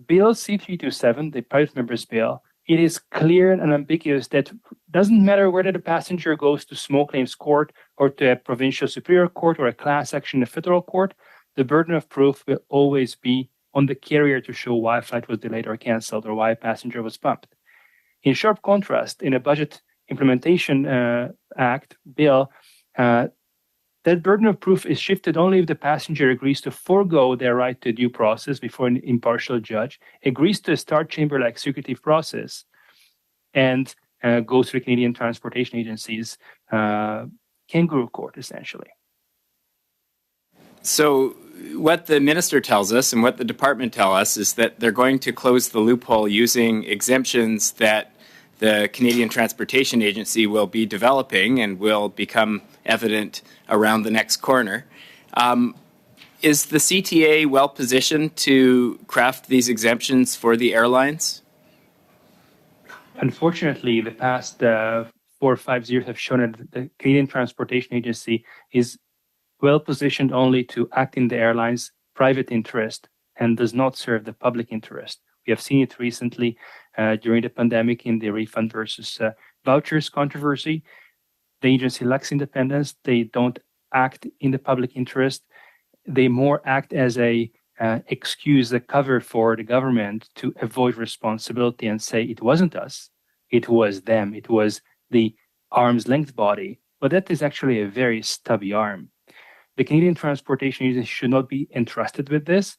Bill C-327, the private members bill, it is clear and unambiguous that doesn't matter whether the passenger goes to small claims court or to a provincial superior court or a class action in a federal court, the burden of proof will always be on the carrier to show why a flight was delayed or canceled or why a passenger was bumped. In sharp contrast, in a Budget Implementation Act bill, that burden of proof is shifted only if the passenger agrees to forego their right to due process before an impartial judge, agrees to a Star Chamber-like secretive process, and goes to the Canadian Transportation Agency's kangaroo court, essentially. So what the minister tells us and what the department tell us is that they're going to close the loophole using exemptions that the Canadian Transportation Agency will be developing and will become evident around the next corner. Is the CTA well positioned to craft these exemptions for the airlines? Unfortunately, the past 4 or 5 years have shown that the Canadian Transportation Agency is well positioned only to act in the airline's private interest and does not serve the public interest. We have seen it recently during the pandemic in the refund versus vouchers controversy. The agency lacks independence. They don't act in the public interest. They more act as a excuse, a cover for the government to avoid responsibility and say it wasn't us, it was them, it was the arm's length body. But that is actually a very stubby arm. The Canadian Transportation Agency should not be entrusted with this.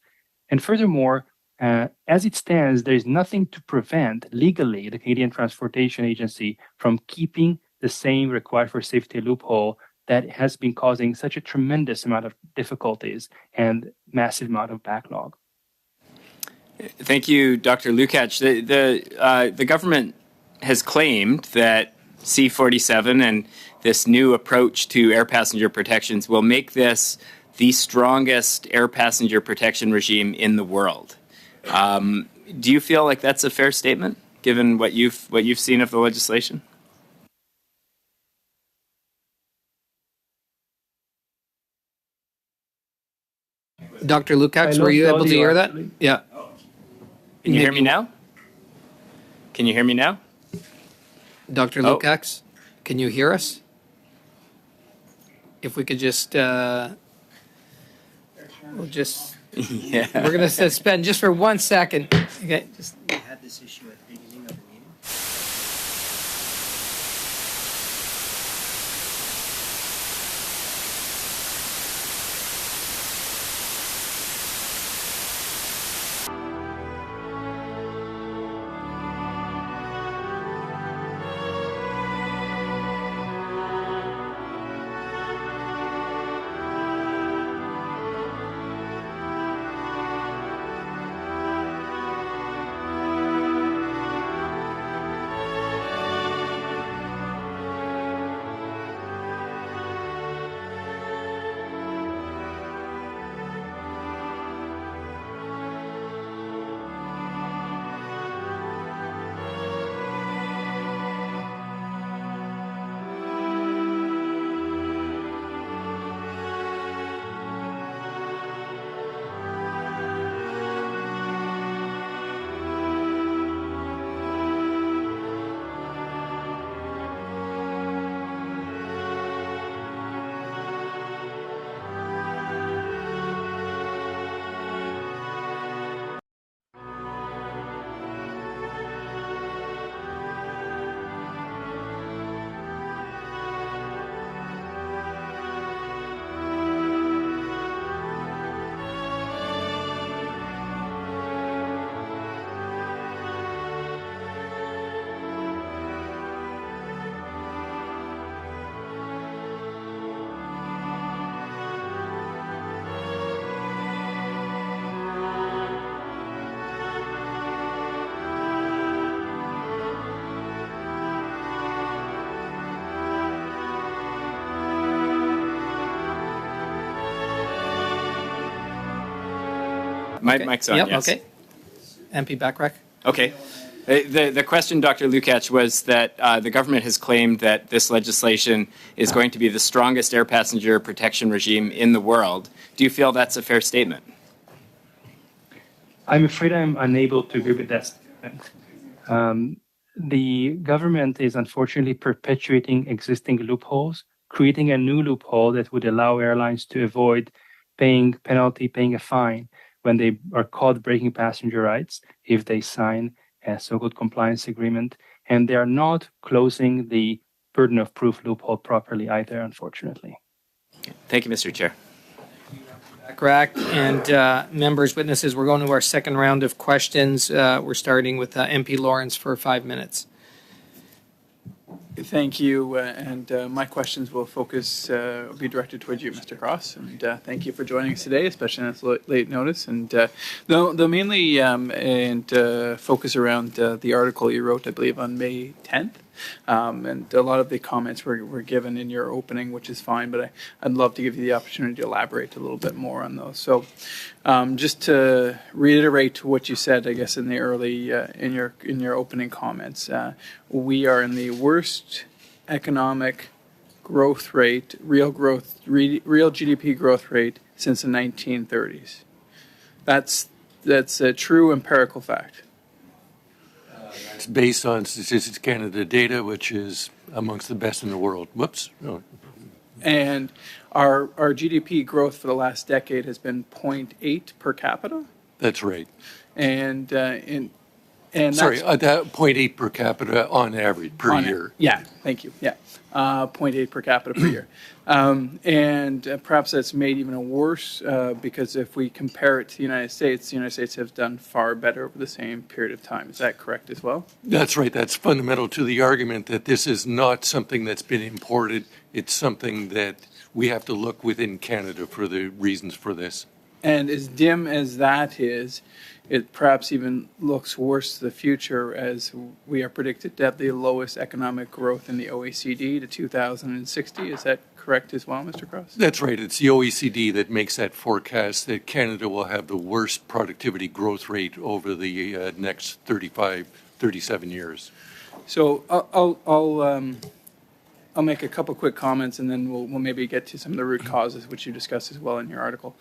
And furthermore, as it stands, there is nothing to prevent legally the Canadian Transportation Agency from keeping the same required for safety loophole that has been causing such a tremendous amount of difficulties and massive amount of backlog. Thank you, Dr. Lukacs. The government has claimed that C-47 and this new approach to air passenger protections will make this the strongest air passenger protection regime in the world. Do you feel like that's a fair statement, given what you've seen of the legislation? Dr. Lukacs, were you able to hear that? Yeah. Can you hear me now? Can you hear me now? Dr. Lukacs, can you hear us? If we could just, we'll just, Yeah. we're going to suspend just for 1 second. Okay. We had this issue at the beginning of the meeting. My Okay. mic's on, Yep, yes. okay. MP Backrack? Okay. The question, Dr. Lukács, was that the government has claimed that this legislation is going to be the strongest air passenger protection regime in the world. Do you feel that's a fair statement? I'm afraid I'm unable to agree with that statement. The government is unfortunately perpetuating existing loopholes, creating a new loophole that would allow airlines to avoid paying a fine when they are caught breaking passenger rights if they sign a so-called compliance agreement. And they are not closing the burden of proof loophole properly either, unfortunately. Thank you, Mr. Chair. Backrack and members, witnesses, we're going to our second round of questions. We're starting with MP Lawrence for 5 minutes. Thank you, and my questions will be directed towards you, Mr. Cross, and thank you for joining us today, especially on this late notice. And they'll mainly focus around the article you wrote, I believe, on May 10th. And a lot of the comments were given in your opening, which is fine, but I'd love to give you the opportunity to elaborate a little bit more on those. So just to reiterate what you said, I guess, in the early, in your opening comments, we are in the worst economic growth rate, real GDP growth rate since the 1930s. That's a true empirical fact. It's based on Statistics Canada data, which is amongst the best in the world. Whoops. No. And our GDP growth for the last decade has been 0.8 per capita. That's right. And Sorry, that 0.8 per capita on average per year. Yeah, thank you. Yeah, 0.8 per capita per year. And perhaps that's made even worse because if we compare it to the United States has done far better over the same period of time. Is that correct as well? That's right. That's fundamental to the argument that this is not something that's been imported. It's something that we have to look within Canada for the reasons for this. And as dim as that is, it perhaps even looks worse to the future as we are predicted to have the lowest economic growth in the OECD to 2060. Is that correct as well, Mr. Cross? That's right. It's the OECD that makes that forecast that Canada will have the worst productivity growth rate over the next 37 years. So I'll make a couple quick comments, and then we'll maybe get to some of the root causes, which you discuss as well in your article.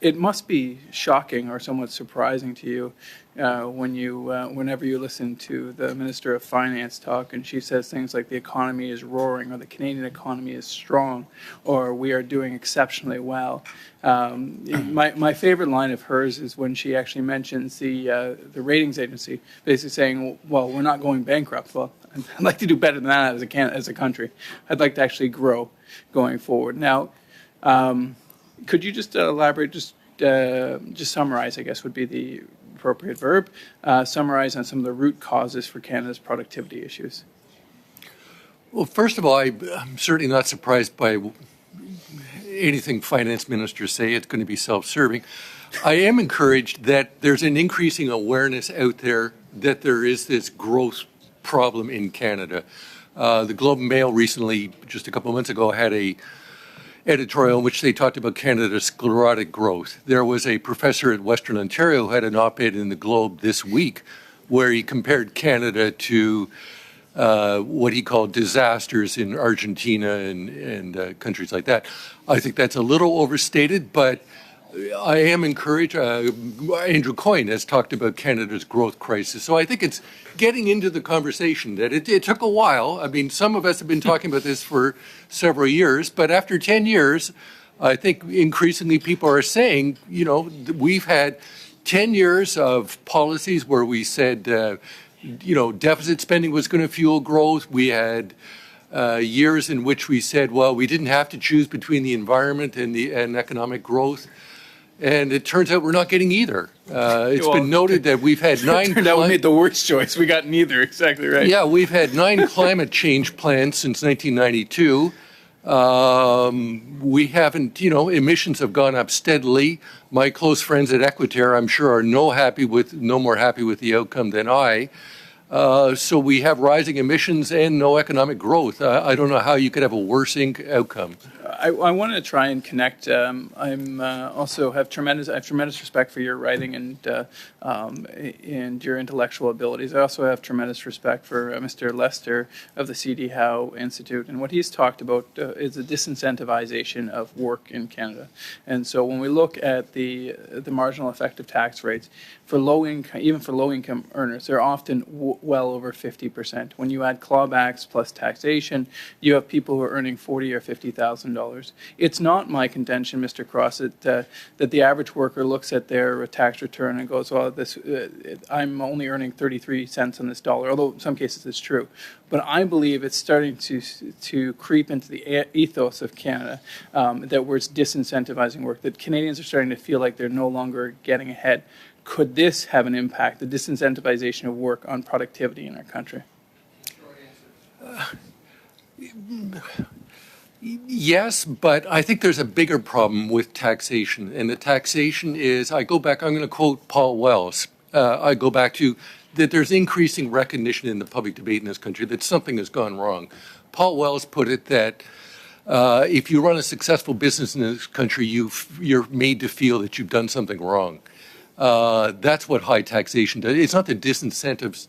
It must be shocking or somewhat surprising to you whenever you listen to the Minister of Finance talk, and she says things like the economy is roaring, or the Canadian economy is strong, or we are doing exceptionally well. My favorite line of hers is when she actually mentions the ratings agency, basically saying, "Well, we're not going bankrupt." Well, I'd like to do better than that as a country. I'd like to actually grow going forward. Now, could you just elaborate, just summarize, I guess would be the appropriate verb, summarize on some of the root causes for Canada's productivity issues? Well, first of all, I'm certainly not surprised by anything finance ministers say. It's going to be self-serving. I am encouraged that there's an increasing awareness out there that there is this growth problem in Canada. The Globe and Mail recently, just a couple of months ago, had a editorial in which they talked about Canada's sclerotic growth. There was a professor at Western Ontario who had an op-ed in the Globe this week where he compared Canada to what he called disasters in Argentina and countries like that. I think that's a little overstated, but I am encouraged. Andrew Coyne has talked about Canada's growth crisis. So I think it's getting into the conversation that it took a while. I mean, some of us have been talking about this for several years, but after 10 years, I think increasingly people are saying, you know, we've had 10 years of policies where we said, you know, deficit spending was going to fuel growth. We had years in which we said, well, we didn't have to choose between the environment and economic growth. And it turns out we're not getting either. It's been noted that we've had 9... Turned out we made the worst choice. We got neither. Exactly right. Yeah, we've had 9 climate change plans since 1992. We haven't, you know, emissions have gone up steadily. My close friends at Equiterre, I'm sure, are no more happy with the outcome than I. So we have rising emissions and no economic growth. I don't know how you could have a worse outcome. I want to try and connect. I'm also I have tremendous respect for your writing and your intellectual abilities. I also have tremendous respect for Mr. Lester of the C.D. Howe Institute, and what he's talked about is the disincentivization of work in Canada. And so when we look at the marginal effective tax rates for low income, even for low income earners, they're often well over 50%. When you add clawbacks plus taxation, you have people who are earning $40,000 or $50,000. It's not my contention, Mr. Cross, that the average worker looks at their tax return and goes, "Well, I'm only earning 33 cents on this dollar," although in some cases it's true. But I believe it's starting to creep into the ethos of Canada that we're disincentivizing work, that Canadians are starting to feel like they're no longer getting ahead. Could this have an impact, the disincentivization of work, on productivity in our country? Yes, but I think there's a bigger problem with taxation. And the taxation is, I'm going to quote Paul Wells. I go back to that there's increasing recognition in the public debate in this country that something has gone wrong. Paul Wells put it that if you run a successful business in this country, you're made to feel that you've done something wrong. That's what high taxation does. It's not the disincentives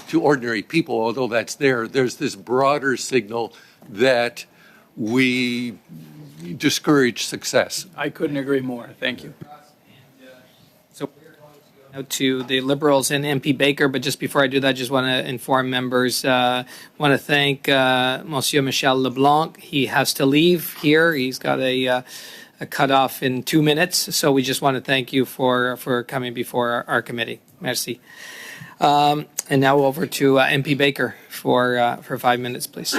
to ordinary people, although that's there. There's this broader signal that we discourage success. I couldn't agree more. Thank you. So we're going to the Liberals and MP Baker, but just before I do that, I just want to inform members, want to thank Monsieur Michel LeBlanc. He has to leave here. He's got a cutoff in 2 minutes, so we just want to thank you for coming before our committee. Merci. And now over to MP Baker for 5 minutes, please.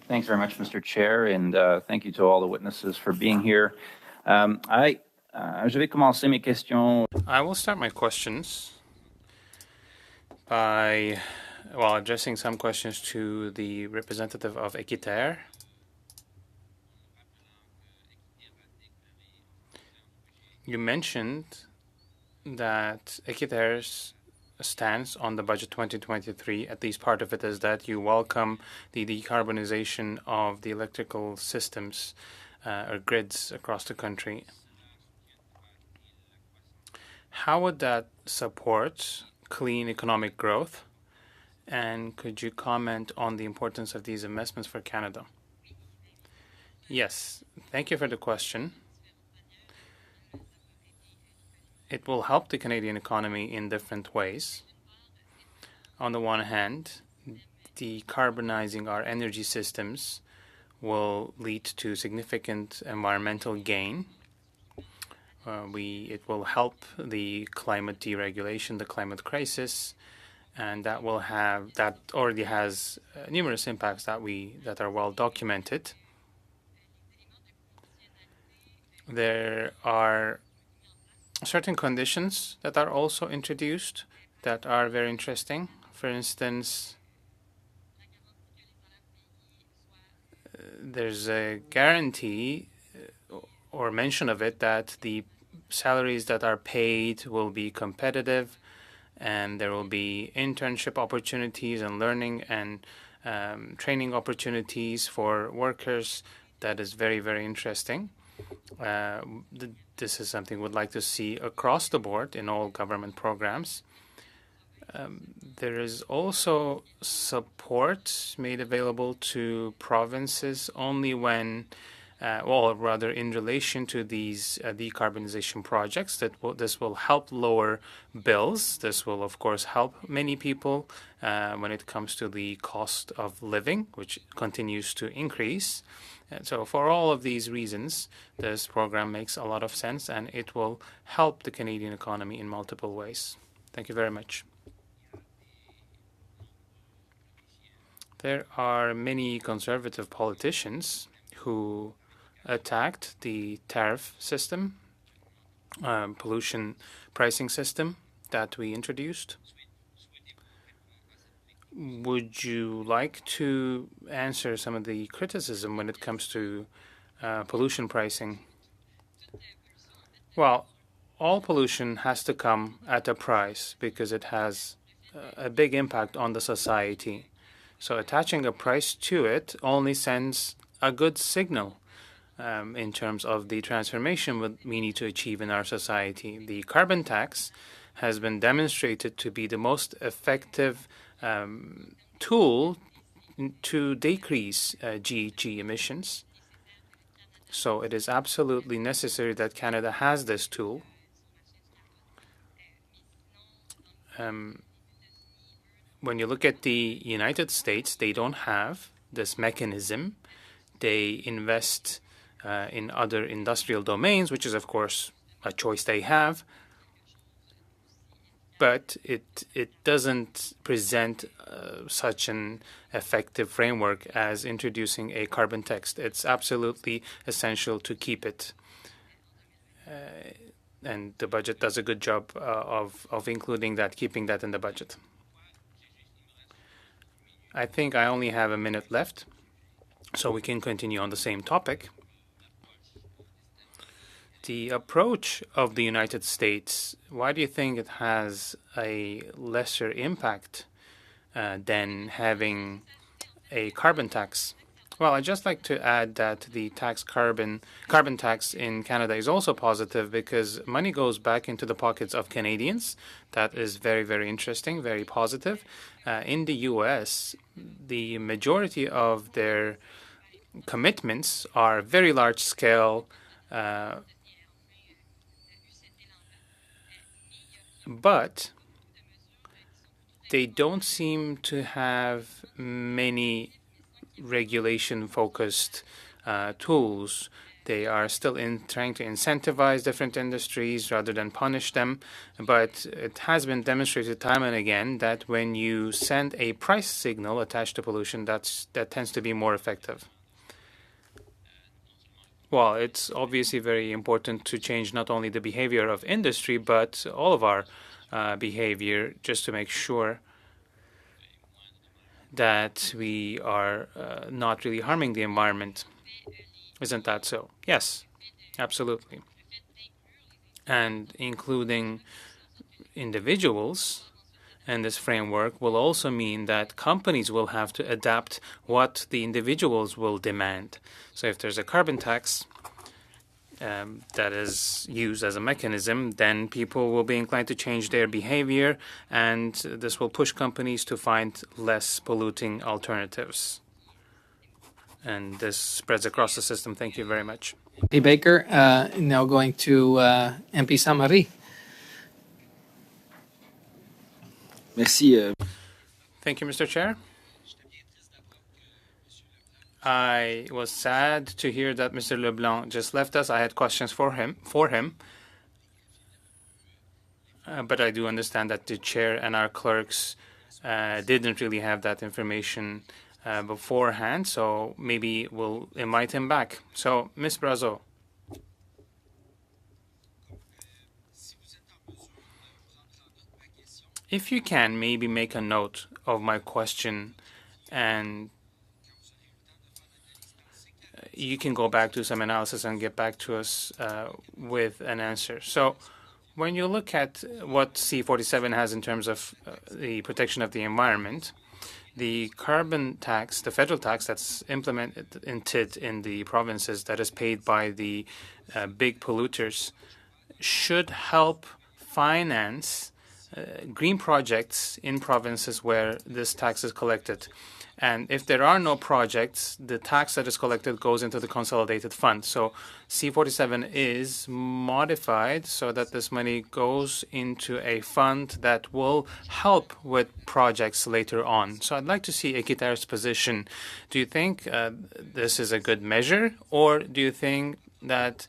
Thanks very much, Mr. Chair, and thank you to all the witnesses for being here. Je vais commencer mes questions. I will start my questions by, addressing some questions to the representative of Équiterre. You mentioned that Équiterre's stance on the budget 2023, at least part of it, is that you welcome the decarbonization of the electrical systems or grids across the country. How would that support clean economic growth? And could you comment on the importance of these investments for Canada? Yes, thank you for the question. It will help the Canadian economy in different ways. On the one hand, decarbonizing our energy systems will lead to significant environmental gain. It will help the climate deregulation, the climate crisis, and that already has numerous impacts that are well documented. There are certain conditions that are also introduced that are very interesting. For instance, there's a guarantee or mention of it that the salaries that are paid will be competitive, and there will be internship opportunities and learning and training opportunities for workers. That is very, very interesting. This is something we'd like to see across the board in all government programs. There is also support made available to provinces only when, in relation to these decarbonization projects. This will help lower bills. This will, of course, help many people when it comes to the cost of living, which continues to increase. And so for all of these reasons, this program makes a lot of sense, and it will help the Canadian economy in multiple ways. Thank you very much. There are many conservative politicians who attacked the tariff system, pollution pricing system that we introduced. Would you like to answer some of the criticism when it comes to pollution pricing? Well, all pollution has to come at a price because it has a big impact on the society. So attaching a price to it only sends a good signal in terms of the transformation we need to achieve in our society. The carbon tax has been demonstrated to be the most effective tool to decrease GHG emissions. So it is absolutely necessary that Canada has this tool. When you look at the United States, they don't have this mechanism. They invest in other industrial domains, which is, of course, a choice they have. But it doesn't present such an effective framework as introducing a carbon tax. It's absolutely essential to keep it. And the budget does a good job of including that, keeping that in the budget. I think I only have a minute left, so we can continue on the same topic. The approach of the United States, why do you think it has a lesser impact than having a carbon tax? Well, I'd just like to add that the carbon tax in Canada is also positive because money goes back into the pockets of Canadians. That is very, very interesting, very positive. In the U.S., the majority of their commitments are very large scale, but they don't seem to have many regulation-focused tools. They are still trying to incentivize different industries rather than punish them. But it has been demonstrated time and again that when you send a price signal attached to pollution, that tends to be more effective. Well, it's obviously very important to change not only the behavior of industry, but all of our behavior, just to make sure that we are not really harming the environment. Isn't that so? Yes, absolutely. And including individuals in this framework will also mean that companies will have to adapt what the individuals will demand. So if there's a carbon tax that is used as a mechanism, then people will be inclined to change their behavior, and this will push companies to find less polluting alternatives. And this spreads across the system. Thank you very much. MP Baker, now going to MP Saint-Marie. Merci. Thank you, Mr. Chair. I was sad to hear that Mr. LeBlanc just left us. I had questions for him. But I do understand that the chair and our clerks didn't really have that information beforehand, so maybe we'll invite him back. So, Ms. Brazeau. If you can, maybe make a note of my question, and you can go back to some analysis and get back to us with an answer. So when you look at what C47 has in terms of the protection of the environment, the carbon tax, the federal tax that's implemented in the provinces that is paid by the big polluters should help finance green projects in provinces where this tax is collected. And if there are no projects, the tax that is collected goes into the consolidated fund. So C47 is modified so that this money goes into a fund that will help with projects later on. So I'd like to see Équiterre's position. Do you think this is a good measure, or do you think that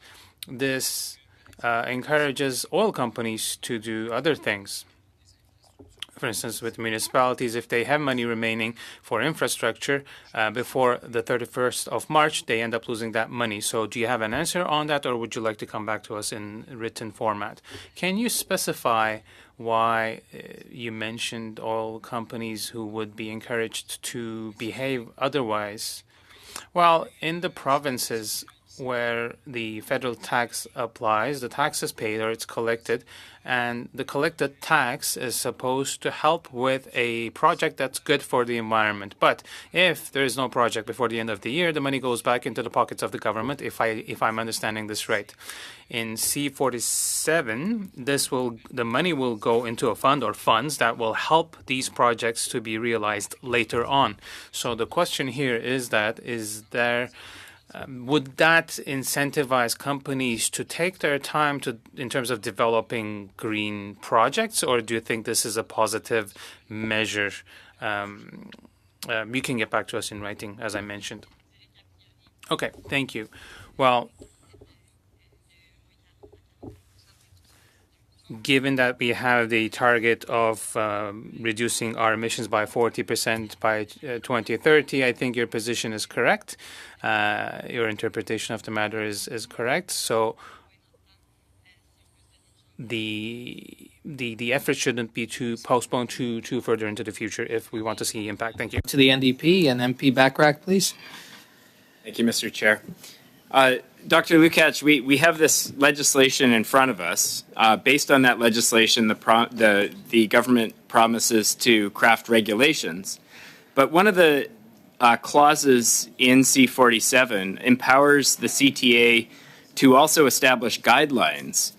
this encourages oil companies to do other things? For instance, with municipalities, if they have money remaining for infrastructure before the 31st of March, they end up losing that money. So do you have an answer on that, or would you like to come back to us in written format? Can you specify why you mentioned oil companies who would be encouraged to behave otherwise? Well, in the provinces, where the federal tax applies, the tax is paid or it's collected, and the collected tax is supposed to help with a project that's good for the environment. But if there is no project before the end of the year, the money goes back into the pockets of the government, if I'm understanding this right. In C-47, the money will go into a fund or funds that will help these projects to be realized later on. So the question here is would that incentivize companies to take their time in terms of developing green projects, or do you think this is a positive measure? You can get back to us in writing, as I mentioned. Okay, thank you. Well, given that we have the target of reducing our emissions by 40% by 2030, I think your position is correct. Your interpretation of the matter is correct. So the effort shouldn't be postponed too further into the future if we want to see impact. Thank you. To the NDP and MP Backrack, please. Thank you, Mr. Chair. Dr. Lukács, we have this legislation in front of us. Based on that legislation, the government promises to craft regulations. But one of the clauses in C-47 empowers the CTA to also establish guidelines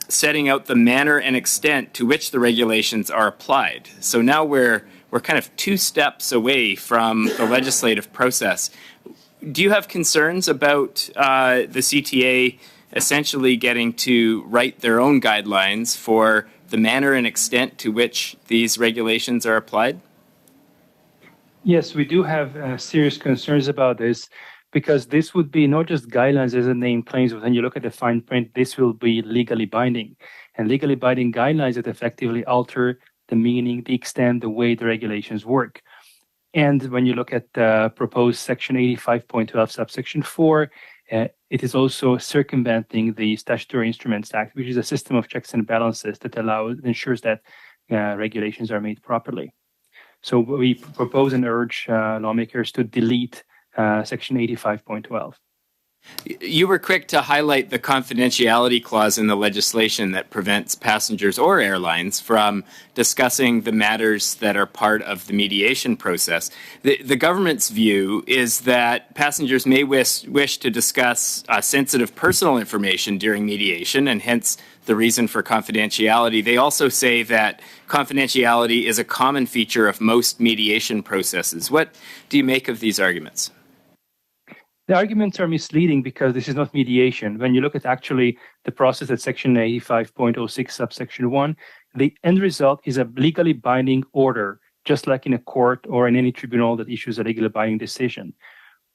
setting out the manner and extent to which the regulations are applied. So now we're kind of 2 steps away from the legislative process. Do you have concerns about the CTA essentially getting to write their own guidelines for the manner and extent to which these regulations are applied? Yes, we do have serious concerns about this, because this would be not just guidelines as the name claims, but when you look at the fine print, this will be legally binding. And legally binding guidelines that effectively alter the meaning, the extent, the way the regulations work. And when you look at the proposed Section 85.12, subsection 4, it is also circumventing the Statutory Instruments Act, which is a system of checks and balances that ensures that regulations are made properly. So we propose and urge lawmakers to delete Section 85.12. You were quick to highlight the confidentiality clause in the legislation that prevents passengers or airlines from discussing the matters that are part of the mediation process. The government's view is that passengers may wish to discuss sensitive personal information during mediation, and hence the reason for confidentiality. They also say that confidentiality is a common feature of most mediation processes. What do you make of these arguments? The arguments are misleading because this is not mediation. When you look at actually the process at Section 85.06, subsection 1, the end result is a legally binding order, just like in a court or in any tribunal that issues a legally binding decision.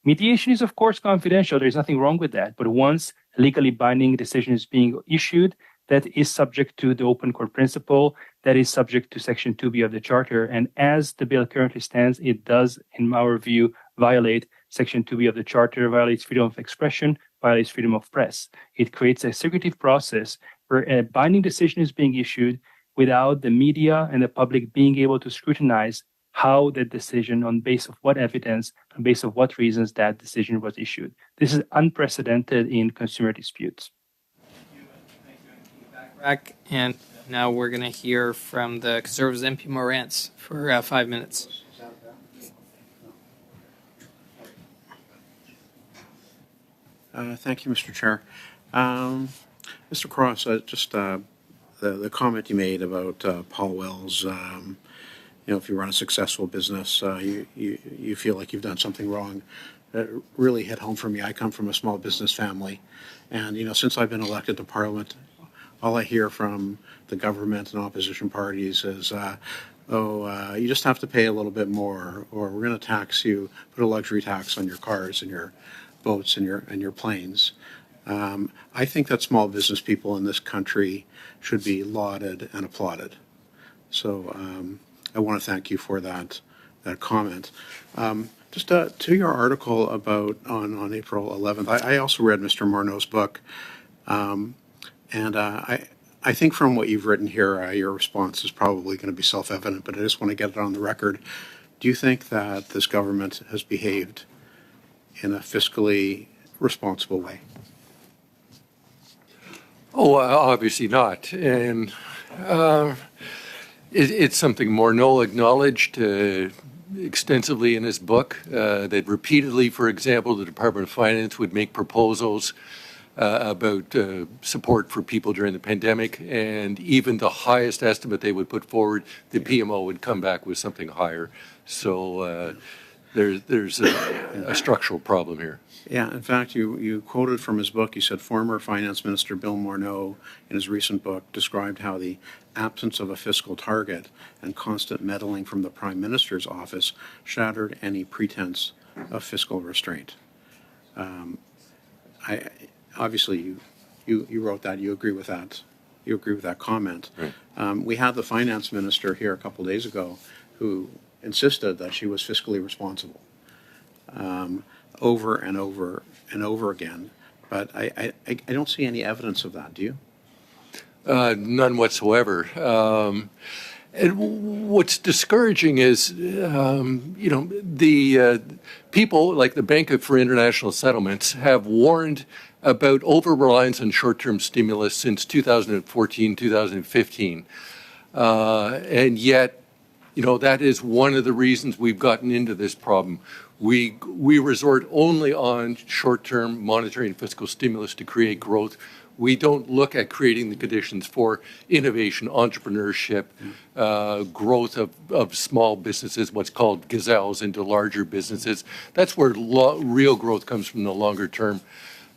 Mediation is, of course, confidential. There's nothing wrong with that. But once a legally binding decision is being issued, that is subject to the open court principle, that is subject to Section 2B of the Charter. And as the bill currently stands, it does, in our view, violate Section 2B of the Charter, violates freedom of expression, violates freedom of press. It creates a secretive process where a binding decision is being issued without the media and the public being able to scrutinize how that decision, on base of what evidence, on base of what reasons that decision was issued. This is unprecedented in consumer disputes. And now we're going to hear from the Conservatives MP Morantz for 5 minutes. Thank you, Mr. Chair. Mr. Cross, just the comment you made about Paul Wells, if you run a successful business, you feel like you've done something wrong. It really hit home for me. I come from a small business family, and since I've been elected to Parliament, all I hear from the government and opposition parties is, you just have to pay a little bit more, or we're going to tax you, put a luxury tax on your cars and your boats and your planes. I think that small business people in this country should be lauded and applauded. So I want to thank you for that comment. Just to your article about on April 11th, I also read Mr. Morneau's book, and I think from what you've written here, your response is probably going to be self-evident, but I just want to get it on the record. Do you think that this government has behaved in a fiscally responsible way? Oh, obviously not. And it's something Morneau acknowledged extensively in his book, that repeatedly, for example, the Department of Finance would make proposals about support for people during the pandemic, and even the highest estimate they would put forward, the PMO would come back with something higher. So there's a structural problem here. Yeah, in fact, you quoted from his book, he said former Finance Minister Bill Morneau, in his recent book, described how the absence of a fiscal target and constant meddling from the Prime Minister's office shattered any pretense of fiscal restraint. Obviously, you wrote that. You agree with that. You agree with that comment. Right. We had the Finance Minister here a couple of days ago who insisted that she was fiscally responsible. Over and over and over again, but I don't see any evidence of that. Do you? None whatsoever. And what's discouraging is, the people like the Bank for International Settlements have warned about over-reliance on short-term stimulus since 2014, 2015. And yet, that is one of the reasons we've gotten into this problem. We resort only on short-term monetary and fiscal stimulus to create growth. We don't look at creating the conditions for innovation, entrepreneurship, growth of small businesses, what's called gazelles, into larger businesses. That's where real growth comes from the longer term.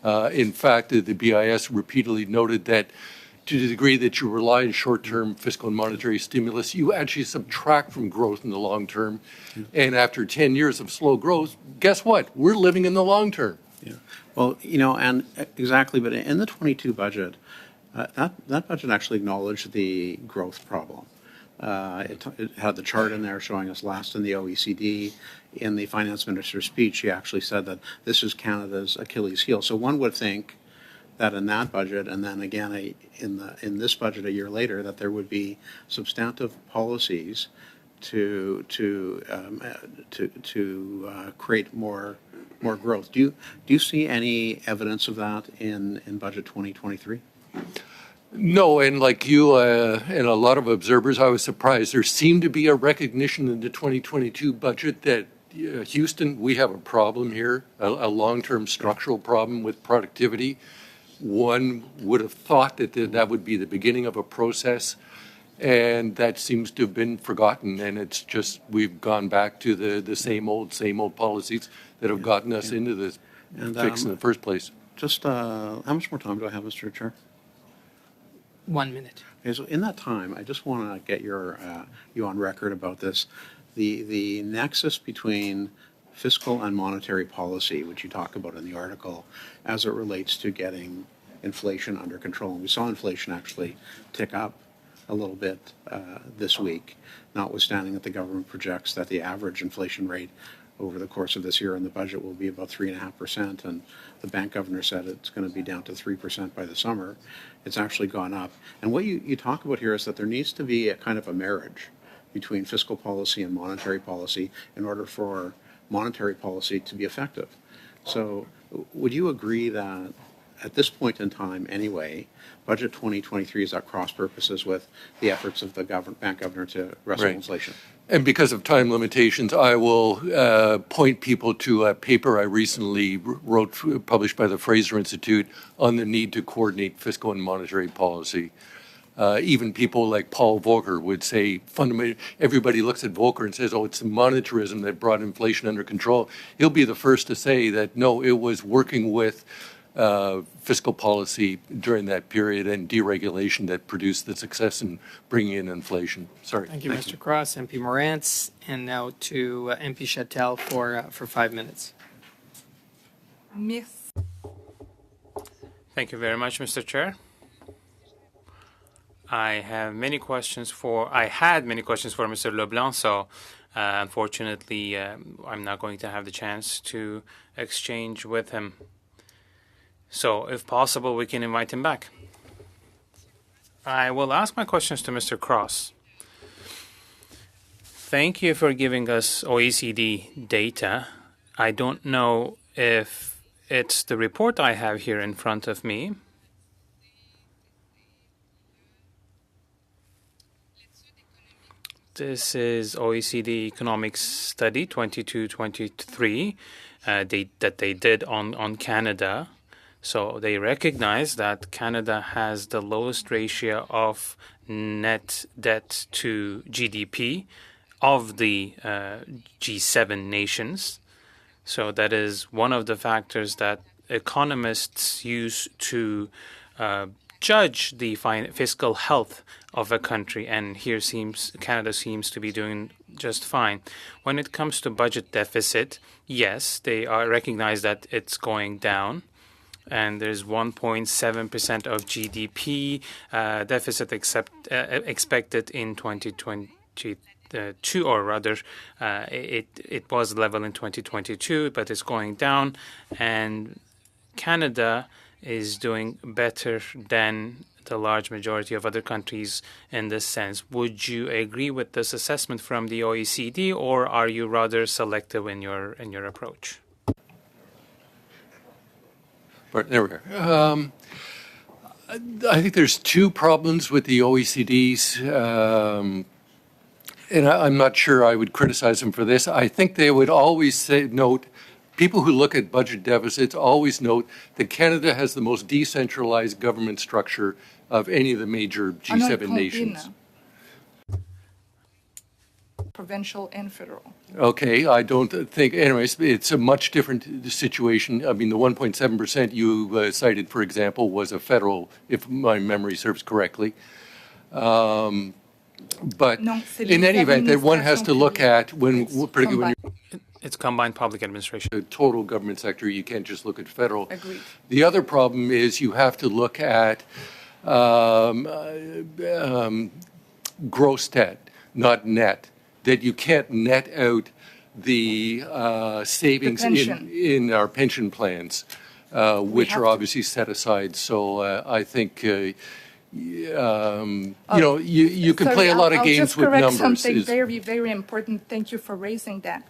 In fact, the BIS repeatedly noted that to the degree that you rely on short-term fiscal and monetary stimulus, you actually subtract from growth in the long term. And after 10 years of slow growth, guess what? We're living in the long term. Yeah. Well, and exactly, but in the 22 budget, that budget actually acknowledged the growth problem. It had the chart in there showing us last in the OECD. In the finance minister's speech, he actually said that this is Canada's Achilles heel. So one would think that in that budget, and then again in this budget a year later, that there would be substantive policies to create more growth. Do you see any evidence of that in budget 2023? No, and like you and a lot of observers, I was surprised. There seemed to be a recognition in the 2022 budget that Houston, we have a problem here, a long-term structural problem with productivity. One would have thought that that would be the beginning of a process, and that seems to have been forgotten. And it's just we've gone back to the same old policies that have gotten us into this fix in the first place. Just how much more time do I have, Mr. Chair? 1 minute. Okay, so in that time, I just want to get you on record about this. The nexus between fiscal and monetary policy, which you talk about in the article, as it relates to getting inflation under control. And we saw inflation actually tick up a little bit this week, notwithstanding that the government projects that the average inflation rate over the course of this year in the budget will be about 3.5%, and the bank governor said it's going to be down to 3% by the summer. It's actually gone up. And what you talk about here is that there needs to be a kind of a marriage between fiscal policy and monetary policy in order for monetary policy to be effective. So would you agree that at this point in time anyway, Budget 2023 is at cross purposes with the efforts of the bank governor to wrestle inflation? And because of time limitations, I will point people to a paper I recently wrote, published by the Fraser Institute, on the need to coordinate fiscal and monetary policy. Even people like Paul Volcker would say, fundamentally, everybody looks at Volcker and says, oh, it's the monetarism that brought inflation under control. He'll be the first to say that, no, it was working with fiscal policy during that period and deregulation that produced the success in bringing in inflation. Sorry. Thank you, Mr. Cross. MP Morantz, and now to MP Chattel for 5 minutes. Merci. Thank you very much, Mr. Chair. I had many questions for Mr. Leblanc, so unfortunately, I'm not going to have the chance to exchange with him. So, if possible, we can invite him back. I will ask my questions to Mr. Cross. Thank you for giving us OECD data. I don't know if it's the report I have here in front of me. This is OECD Economic Study 22-23 that they did on Canada. So they recognize that Canada has the lowest ratio of net debt to GDP of the G7 nations. So that is one of the factors that economists use to judge the fiscal health of a country, and here Canada seems to be doing just fine. When it comes to budget deficit, yes, they recognize that it's going down, and there's 1.7% of GDP deficit expected in 2022, or rather, it was level in 2022, but it's going down, and Canada is doing better than the large majority of other countries in this sense. Would you agree with this assessment from the OECD, or are you rather selective in your approach? There we go. I think there's two problems with the OECD's, and I'm not sure I would criticize them for this. I think they would always note, people who look at budget deficits always note that Canada has the most decentralized government structure of any of the major G7 nations. Provincial and federal. Okay, I don't think, anyways, it's a much different situation. I mean, the 1.7% you cited, for example, was a federal, if my memory serves correctly. But in any event, that one has to look at particularly when you're it's combined public administration. The total government sector, you can't just look at federal. Agreed. The other problem is you have to look at gross debt, not net. That you can't net out the savings in our pension plans, which are obviously set aside. So I think you can play a lot of games with numbers. I'll just correct something very, very important. Thank you for raising that.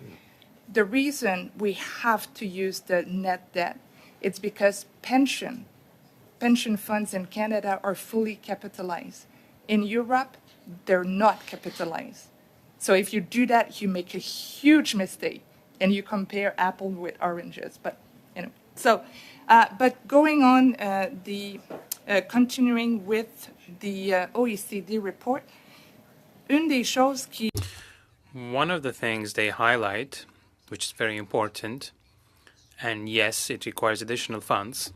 The reason we have to use the net debt, it's because pension funds in Canada are fully capitalized. In Europe, they're not capitalized. So if you do that, you make a huge mistake, and you compare apple with oranges. But anyway, but going on, continuing with the OECD report, one of the things they highlight, which is very important, and yes, it requires additional funds,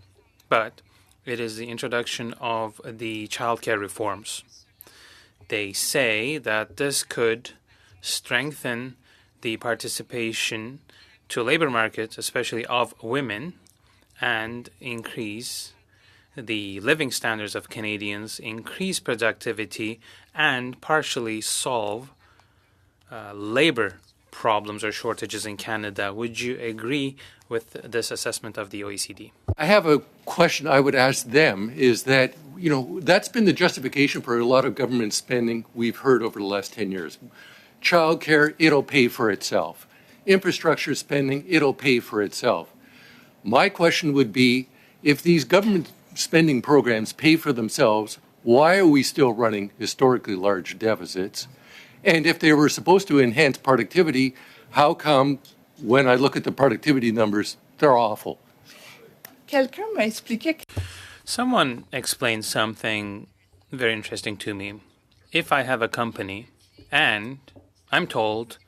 but it is the introduction of the childcare reforms. They say that this could strengthen the participation to labor markets, especially of women, and increase the living standards of Canadians, increase productivity, and partially solve labor problems or shortages in Canada. Would you agree with this assessment of the OECD? I have a question I would ask them is that, that's been the justification for a lot of government spending we've heard over the last 10 years. Childcare, it'll pay for itself. Infrastructure spending, it'll pay for itself. My question would be, if these government spending programs pay for themselves, why are we still running historically large deficits? And if they were supposed to enhance productivity, how come when I look at the productivity numbers, they're awful? Someone explained something very interesting to me. If I have a company and I'm told,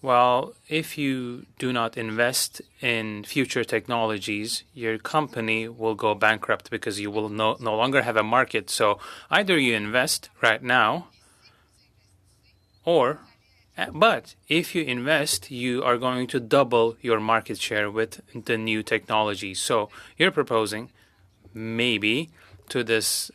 well, if you do not invest in future technologies, your company will go bankrupt because you will no longer have a market. So either you invest right now, but if you invest, you are going to double your market share with the new technology. So you're proposing maybe to this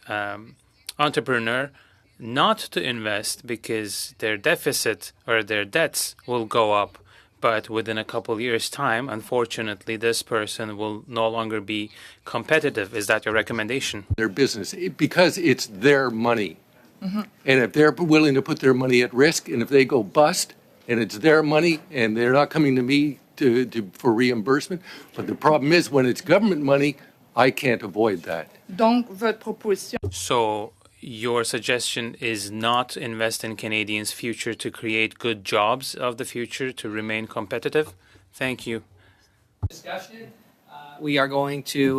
entrepreneur not to invest because their deficit or their debts will go up. But within a couple years' time, unfortunately, this person will no longer be competitive. Is that your recommendation? Their business, because it's their money. Mm-hmm. And if they're willing to put their money at risk, and if they go bust, and it's their money, and they're not coming to me for reimbursement. But the problem is when it's government money, I can't avoid that. Donc, votre proposition. So your suggestion is not invest in Canadians' future to create good jobs of the future to remain competitive? Thank you. Discussion. We are going to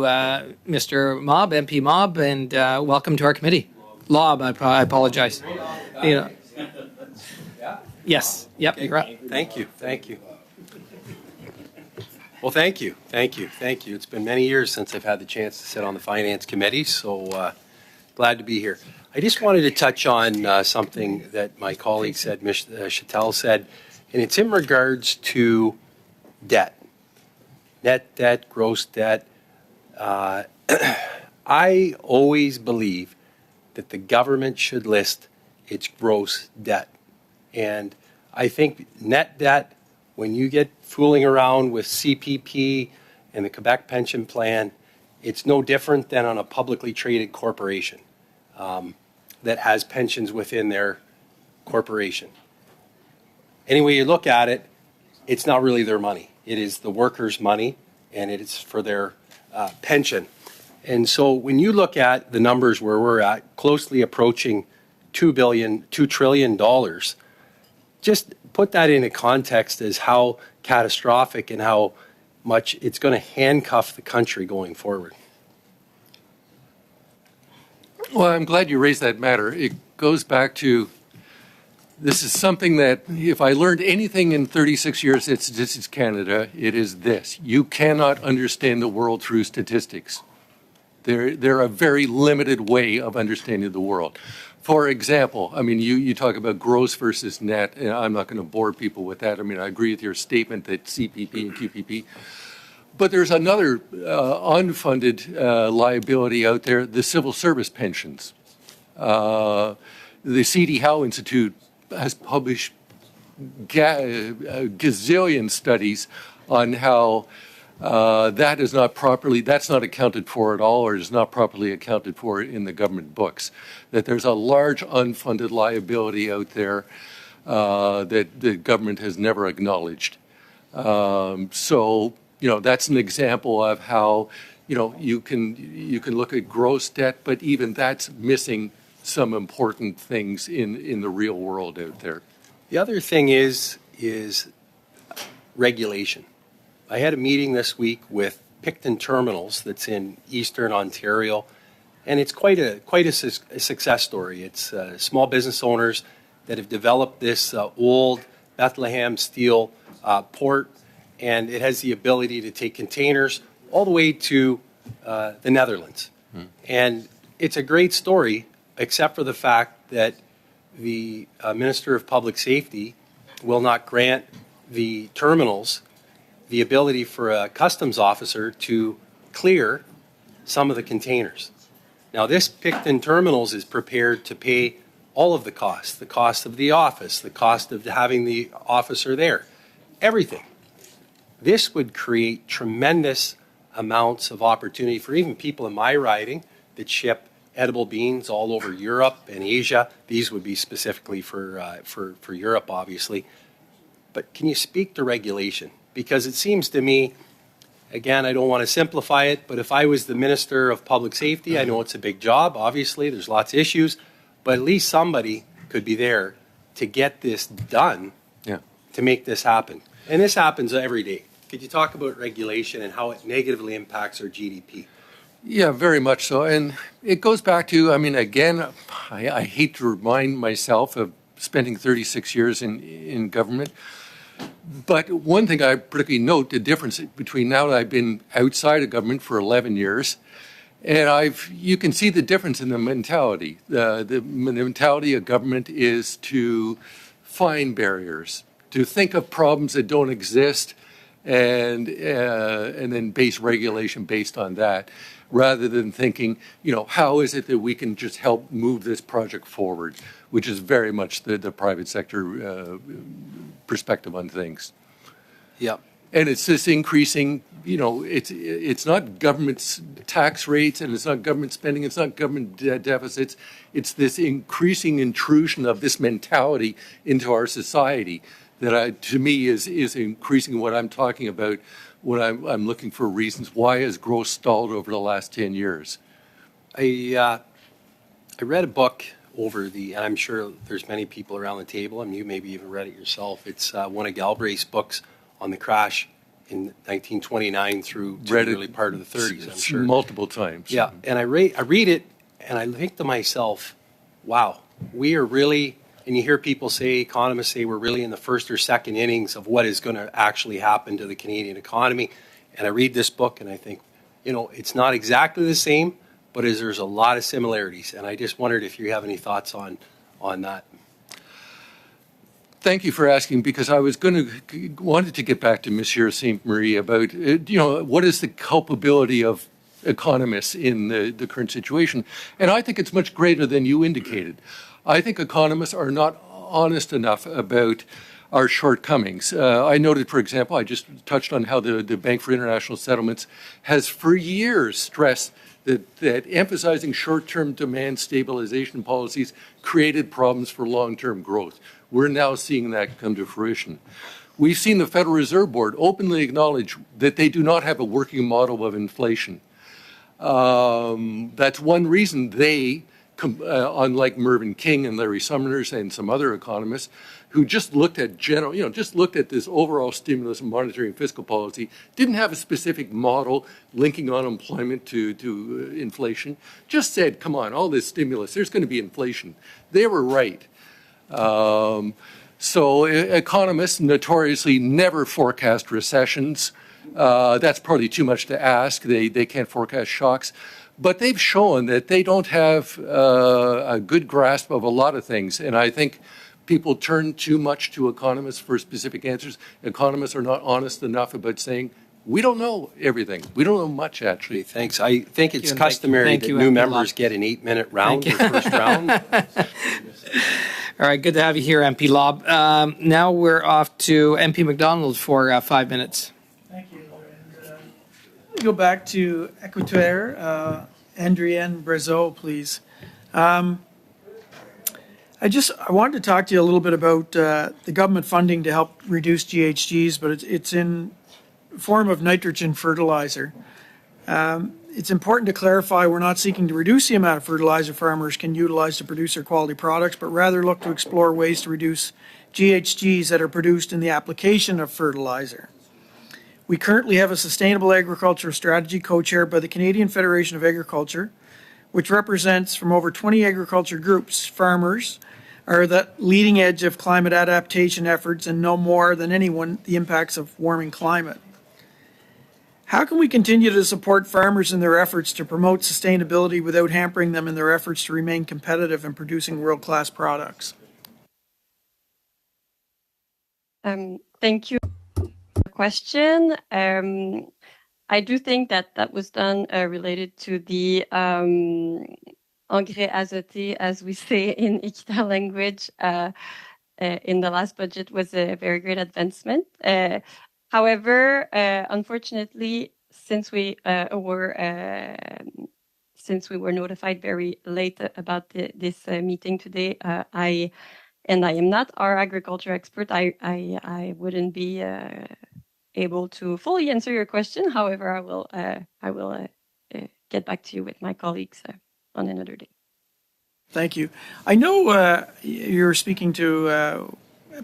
Mr. Mobb, MP Mobb, and welcome to our committee. Lob, I apologize. Yeah. Yes. Yep. You're right. Thank you. Thank you. Well, thank you. Thank you. Thank you. It's been many years since I've had the chance to sit on the Finance Committee, so glad to be here. I just wanted to touch on something that my colleague said, Ms. Chattel said, and it's in regards to debt. Net debt, gross debt. I always believe that the government should list its gross debt. And I think net debt, when you get fooling around with CPP and the Quebec Pension Plan, it's no different than on a publicly traded corporation that has pensions within their corporation. Any way you look at it, it's not really their money. It is the workers' money, and it is for their pension. And so when you look at the numbers where we're at, closely approaching $2 trillion, just put that into context as how catastrophic and how much it's going to handcuff the country going forward. Well, I'm glad you raised that matter. It goes back to, this is something that if I learned anything in 36 years at Statistics Canada, it is this. You cannot understand the world through statistics. They're a very limited way of understanding the world. For example, I mean, you talk about gross versus net, and I'm not going to bore people with that. I mean, I agree with your statement that CPP and QPP. But there's another unfunded liability out there, the civil service pensions. The C.D. Howe Institute has published a gazillion studies on how that's not accounted for at all, or is not properly accounted for in the government books. That there's a large unfunded liability out there that the government has never acknowledged. So, you know, that's an example of how, you know, you can look at gross debt, but even that's missing some important things in the real world out there. The other thing is regulation. I had a meeting this week with Picton Terminals that's in Eastern Ontario, and it's quite a success story. It's small business owners that have developed this old Bethlehem steel port, and it has the ability to take containers all the way to the Netherlands. And it's a great story, except for the fact that the Minister of Public Safety will not grant the terminals the ability for a customs officer to clear some of the containers. Now, this Picton Terminals is prepared to pay all of the cost of the office, the cost of having the officer there, everything. This would create tremendous amounts of opportunity for even people in my riding that ship edible beans all over Europe and Asia. These would be specifically for Europe, obviously. But can you speak to regulation? Because it seems to me, again, I don't want to simplify it, but if I was the Minister of Public Safety, I know it's a big job, obviously, there's lots of issues, but at least somebody could be there to get this done, to make this happen. And this happens every day. Could you talk about regulation and how it negatively impacts our GDP? Yeah, very much so. And it goes back to, I mean, again, I hate to remind myself of spending 36 years in government. But one thing I particularly note, the difference between now that I've been outside of government for 11 years, and you can see the difference in the mentality. The mentality of government is to find barriers, to think of problems that don't exist, and then base regulation based on that, rather than thinking, you know, how is it that we can just help move this project forward, which is very much the private sector perspective on things. Yeah. And it's this increasing, you know, it's not government's tax rates, and it's not government spending, it's not government deficits. It's this increasing intrusion of this mentality into our society that to me is increasing what I'm talking about when I'm looking for reasons. Why has growth stalled over the last 10 years? I read a book and I'm sure there's many people around the table, and you maybe even read it yourself. It's one of Galbraith's books on the crash in 1929 through to the early part of the 30s, I'm sure. Multiple times. Yeah, and I read it, and I think to myself, wow, we are really, and you hear people say, economists say, we're really in the first or second innings of what is going to actually happen to the Canadian economy. And I read this book, and I think, it's not exactly the same, but there's a lot of similarities. And I just wondered if you have any thoughts on that. Thank you for asking, because I was wanted to get back to Monsieur St. Marie about, what is the culpability of economists in the current situation? And I think it's much greater than you indicated. I think economists are not honest enough about our shortcomings. I noted, for example, I just touched on how the Bank for International Settlements has for years stressed that emphasizing short-term demand stabilization policies created problems for long-term growth. We're now seeing that come to fruition. We've seen the Federal Reserve Board openly acknowledge that they do not have a working model of inflation. That's one reason they, unlike Mervyn King and Larry Summers and some other economists, who just looked at this overall stimulus and monetary and fiscal policy, didn't have a specific model linking unemployment to inflation, just said, come on, all this stimulus, there's going to be inflation. They were right. So economists notoriously never forecast recessions. That's probably too much to ask. They can't forecast shocks. But they've shown that they don't have a good grasp of a lot of things. And I think people turn too much to economists for specific answers. Economists are not honest enough about saying, we don't know everything. We don't know much, actually. Thanks. I think it's customary that new members get an 8-minute round, their first round. All right, good to have you here, MP Lobb. Now we're off to MP McDonald for 5 minutes. Thank you. And, go back to Équateur. Andrienne Brazeau, please. I wanted to talk to you a little bit about the government funding to help reduce GHGs, but it's in form of nitrogen fertilizer. It's important to clarify we're not seeking to reduce the amount of fertilizer farmers can utilize to produce their quality products, but rather look to explore ways to reduce GHGs that are produced in the application of fertilizer. We currently have a sustainable agriculture strategy co-chaired by the Canadian Federation of Agriculture, which represents from over 20 agriculture groups. Farmers are the leading edge of climate adaptation efforts and know more than anyone the impacts of warming climate. How can we continue to support farmers in their efforts to promote sustainability without hampering them in their efforts to remain competitive and producing world-class products? Thank you for the question. I do think that was done related to the engrais azoté, as we say in Équiterre language, in the last budget was a very great advancement. However, unfortunately, since we were notified very late about this meeting today, I am not our agriculture expert. I wouldn't be able to fully answer your question. However, I will get back to you with my colleagues on another day. Thank you. I know you were speaking to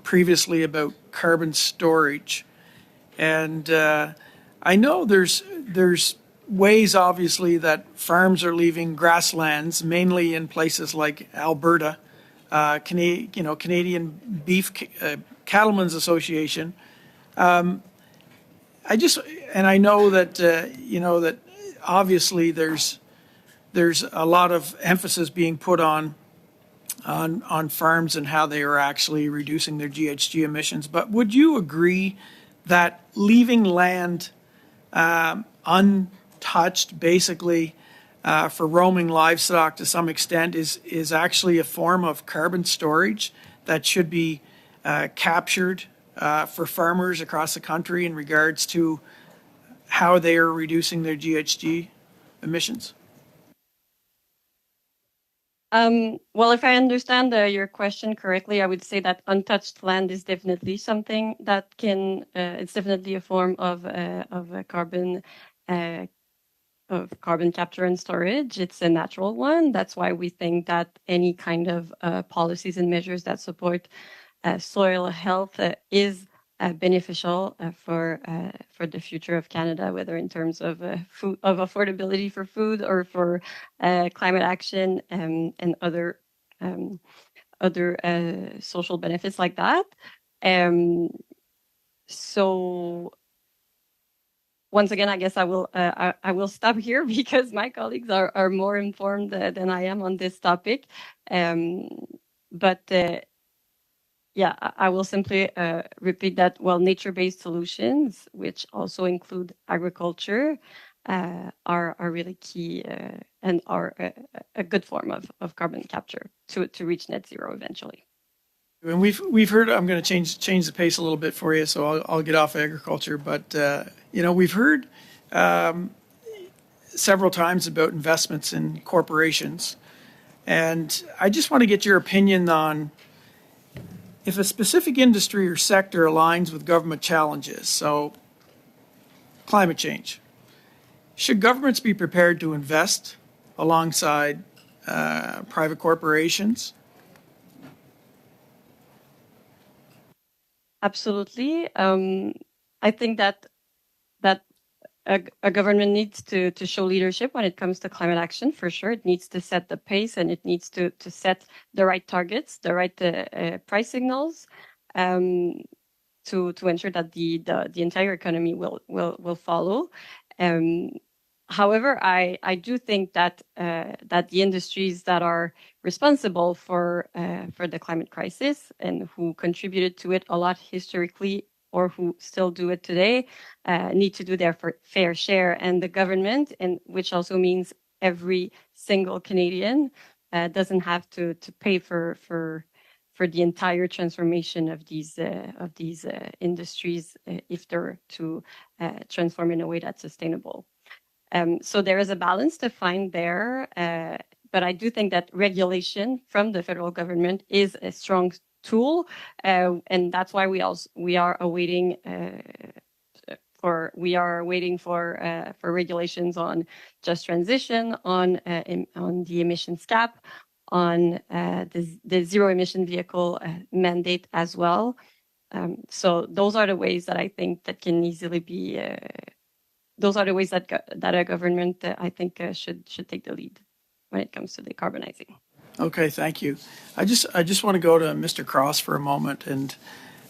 previously about carbon storage. And I know there's ways, obviously, that farms are leaving grasslands, mainly in places like Alberta, Canadian Beef Cattlemen's Association. I know that that obviously there's a lot of emphasis being put on farms and how they are actually reducing their GHG emissions. But would you agree that leaving land untouched, basically, for roaming livestock to some extent is actually a form of carbon storage that should be captured for farmers across the country in regards to how they are reducing their GHG emissions? Well, if I understand your question correctly, I would say that untouched land is definitely something that can. It's definitely a form of carbon. Of carbon capture and storage. It's a natural one. That's why we think that any kind of policies and measures that support soil health is beneficial for the future of Canada, whether in terms of food, of affordability for food, or for climate action and other social benefits like that. So once again, I guess I will stop here because my colleagues are more informed than I am on this topic. But yeah, I will simply repeat that, well, nature-based solutions, which also include agriculture, are really key and are a good form of carbon capture to reach net zero eventually. And we've heard. I'm going to change the pace a little bit for you, so I'll get off agriculture. But we've heard several times about investments in corporations, and I just want to get your opinion on if a specific industry or sector aligns with government challenges. So, climate change. Should governments be prepared to invest alongside private corporations? Absolutely. I think that a government needs to show leadership when it comes to climate action, for sure. It needs to set the pace, and it needs to set the right targets, the right price signals, to ensure that the entire economy will follow. However, I do think that the industries that are responsible for the climate crisis and who contributed to it a lot historically, or who still do it today, need to do their fair share. And the government, and which also means every single Canadian, doesn't have to pay for the entire transformation of these industries if they're to transform in a way that's sustainable. So there is a balance to find there, but I do think that regulation from the federal government is a strong tool, and that's why we are waiting for regulations on just transition, on the emissions cap, on the zero emission vehicle mandate as well. So those are the ways that I think that can easily be. Those are the ways that a government, I think, should take the lead when it comes to decarbonizing. Okay, thank you. I just want to go to Mr. Cross for a moment, and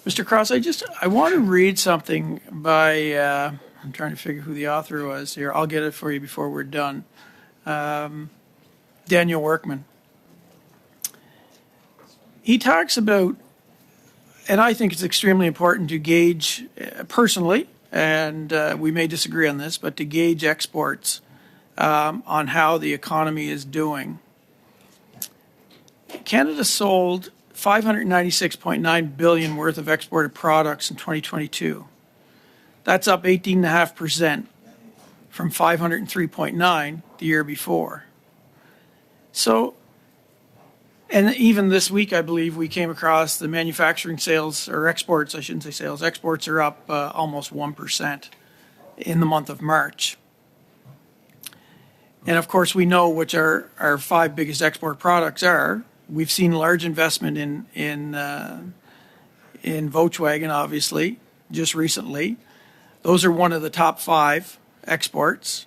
Mr. Cross, I want to read something by. I'm trying to figure who the author was here. I'll get it for you before we're done. Daniel Workman. He talks about, and I think it's extremely important to gauge personally, and we may disagree on this, but to gauge exports on how the economy is doing. Canada sold $596.9 billion worth of exported products in 2022. That's up 18.5% from $503.9 the year before. So, and even this week, I believe we came across the manufacturing sales, or exports, I shouldn't say sales, exports are up almost 1% in the month of March. And of course, we know which our five biggest export products are. We've seen large investment in Volkswagen, obviously, just recently. Those are one of the top five exports.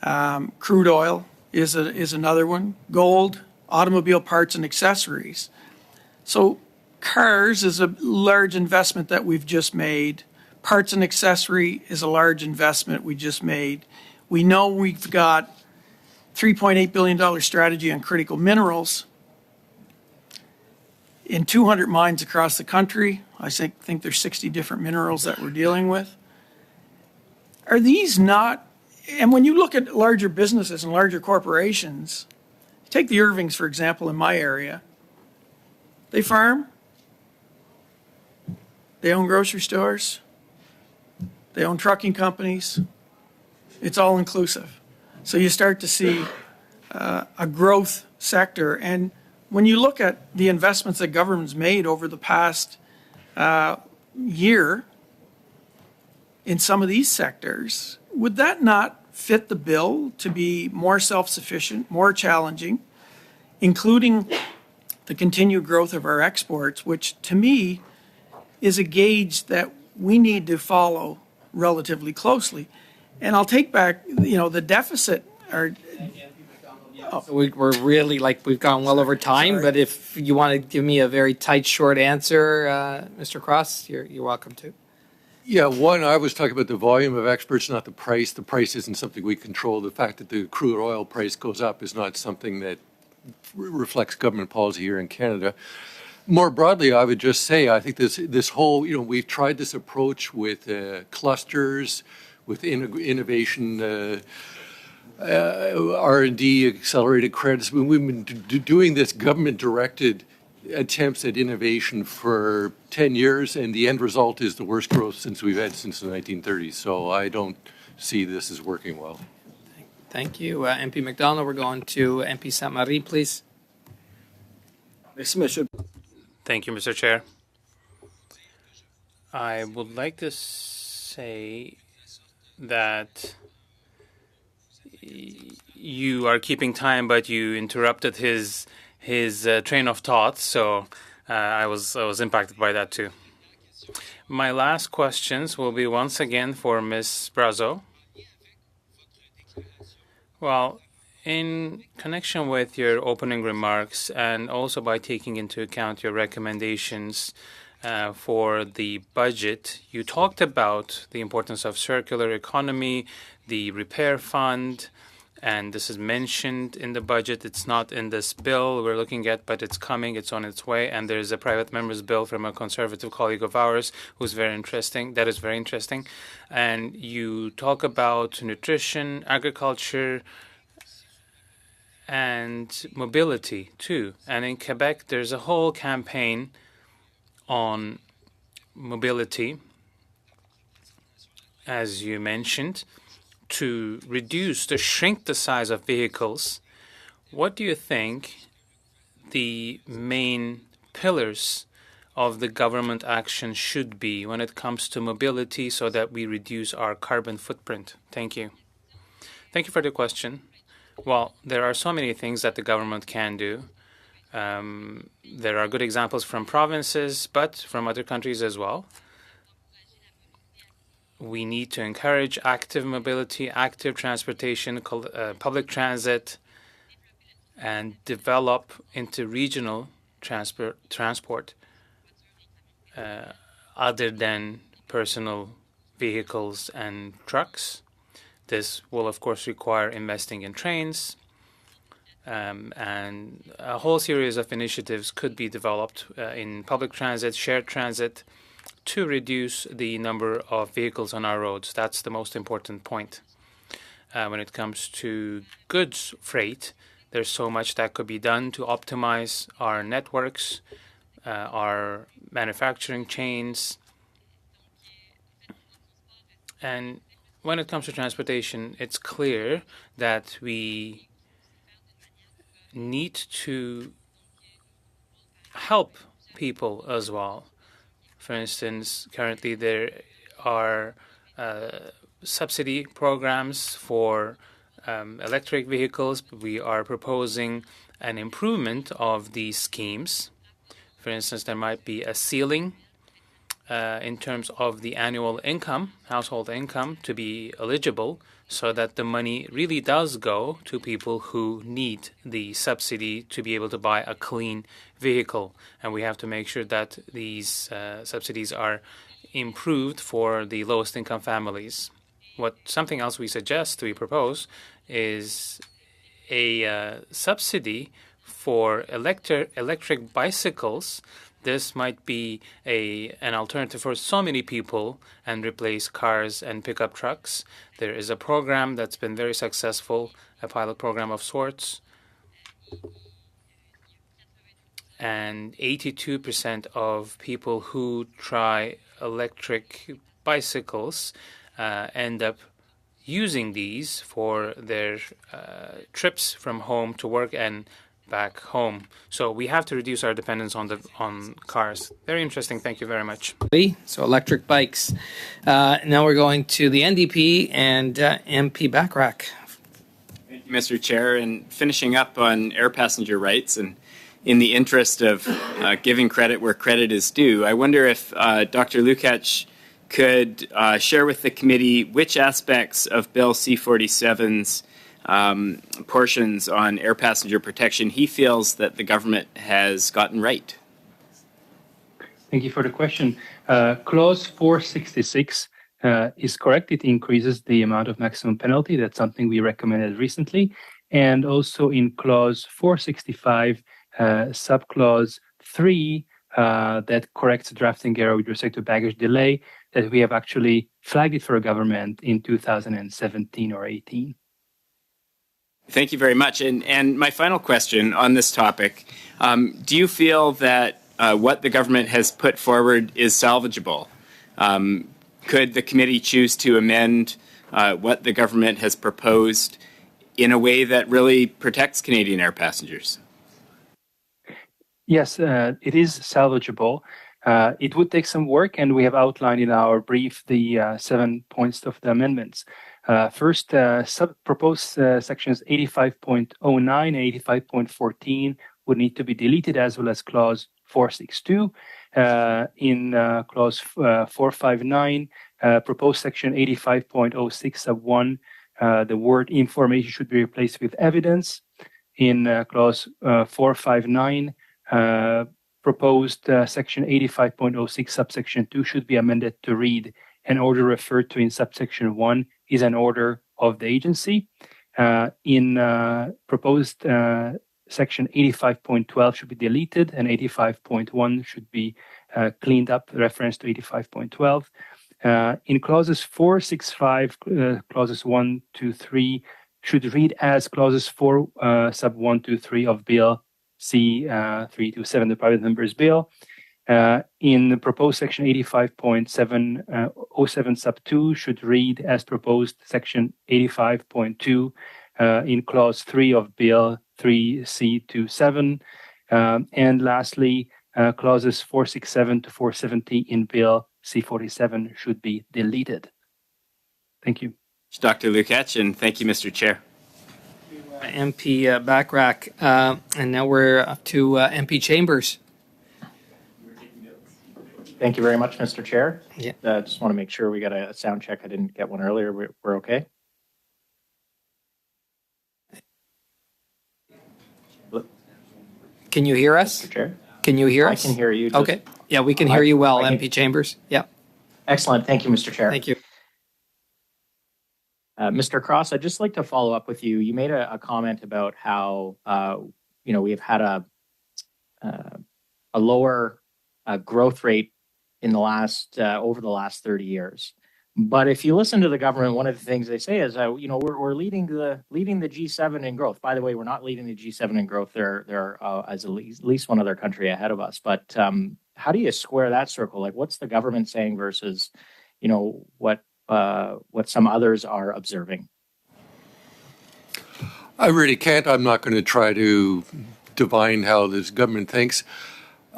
Crude oil is another one. Gold, automobile parts and accessories. So cars is a large investment that we've just made. Parts and accessory is a large investment we just made. We know we've got $3.8 billion strategy on critical minerals in 200 mines across the country. I think there's 60 different minerals that we're dealing with. Are these not, and when you look at larger businesses and larger corporations, take the Irvings, for example, in my area. They farm. They own grocery stores. They own trucking companies. It's all inclusive. So you start to see a growth sector. And when you look at the investments that government's made over the past year in some of these sectors, would that not fit the bill to be more self-sufficient, more challenging, including the continued growth of our exports, which to me is a gauge that we need to follow relatively closely. And I'll take back, the deficit. So we're really, we've gone well over time, but if you want to give me a very tight, short answer, Mr. Cross, you're welcome to. Yeah, one, I was talking about the volume of exports, not the price. The price isn't something we control. The fact that the crude oil price goes up is not something that reflects government policy here in Canada. More broadly, I would just say, I think this whole, we've tried this approach with clusters, with innovation, R&D, accelerated credits. We've been doing this government-directed attempts at innovation for 10 years, and the end result is the worst growth since we've had since the 1930s. So I don't see this as working well. Thank you. MP McDonald, we're going to MP Sainte-Marie, please. Thank you, Mr. Chair. I would like to say that you are keeping time, but you interrupted his train of thought, so I was impacted by that too. My last questions will be once again for Ms. Brazo. Well, in connection with your opening remarks and also by taking into account your recommendations for the budget, you talked about the importance of circular economy, the repair fund, and this is mentioned in the budget. It's not in this bill we're looking at, but it's coming, it's on its way, and there's a private member's bill from a conservative colleague of ours who's very interesting. That is very interesting. And you talk about nutrition, agriculture, and mobility too. And in Quebec, there's a whole campaign on mobility, as you mentioned, to shrink the size of vehicles. What do you think the main pillars of the government action should be when it comes to mobility so that we reduce our carbon footprint? Thank you. Thank you for the question. Well, there are so many things that the government can do. There are good examples from provinces, but from other countries as well. We need to encourage active mobility, active transportation, public transit, and develop interregional transport other than personal vehicles and trucks. This will, of course, require investing in trains, and a whole series of initiatives could be developed in public transit, shared transit, to reduce the number of vehicles on our roads. That's the most important point. When it comes to goods freight, there's so much that could be done to optimize our networks, our manufacturing chains. And when it comes to transportation, it's clear that we need to help people as well. For instance, currently there are subsidy programs for electric vehicles. We are proposing an improvement of these schemes. For instance, there might be a ceiling in terms of the annual income, household income, to be eligible, so that the money really does go to people who need the subsidy to be able to buy a clean vehicle. And we have to make sure that these subsidies are improved for the lowest income families. Something else we propose is a subsidy for electric bicycles. This might be an alternative for so many people and replace cars and pickup trucks. There is a program that's been very successful, a pilot program of sorts. And 82% of people who try electric bicycles end up using these for their trips from home to work and back home. So we have to reduce our dependence on cars. Very interesting. Thank you very much. So electric bikes. Now we're going to the NDP and MP Bachrach. Thank you, Mr. Chair. And finishing up on air passenger rights, and in the interest of giving credit where credit is due, I wonder if Dr. Lukacs could share with the committee which aspects of Bill C-47's portions on air passenger protection he feels that the government has gotten right. Thank you for the question. Clause 466 is correct. It increases the amount of maximum penalty. That's something we recommended recently. And also in clause 465, subclause 3, that corrects drafting error with respect to baggage delay, that we have actually flagged it for a government in 2017 or 18. Thank you very much. And my final question on this topic, do you feel that what the government has put forward is salvageable? Could the committee choose to amend what the government has proposed in a way that really protects Canadian air passengers? Yes, it is salvageable. It would take some work, and we have outlined in our brief the 7 points of the amendments. First, proposed sections 85.09 and 85.14 would need to be deleted, as well as clause 462. In clause 459, proposed section 85.06 sub 1, the word information should be replaced with evidence. In clause 459, proposed section 85.06 subsection 2 should be amended to read: an order referred to in subsection 1 is an order of the agency. In proposed section 85.12 should be deleted, and 85.1 should be cleaned up, reference to 85.12. In clauses 465, clauses 1, 2, 3 should read as clauses 4 sub 1, 2, 3 of Bill C-327, the Private Members Bill. In the proposed section 85.707 sub 2 should read as proposed section 85.2 in clause 3 of Bill 3C27. And lastly, clauses 467 to 470 in Bill C-47 should be deleted. Thank you. Dr. Lukacs, and thank you, Mr. Chair. MP Bachrach. And now we're up to MP Chambers. Thank you very much, Mr. Chair. Yeah. Just want to make sure we got a sound check. I didn't get one earlier. We're okay? Can you hear us? Mr. Chair? Can you hear us? I can hear you. Okay. Yeah, we can hear you well, MP Chambers. Yeah. Excellent. Thank you, Mr. Chair. Thank you. Mr. Cross, I'd just like to follow up with you. You made a comment about how, we've had a lower growth rate in the last over the last 30 years. But if you listen to the government, one of the things they say is, we're leading the G7 in growth. By the way, we're not leading the G7 in growth. There as at least one other country ahead of us. But how do you square that circle? Like, what's the government saying versus, what some others are observing? I really can't. I'm not going to try to divine how this government thinks.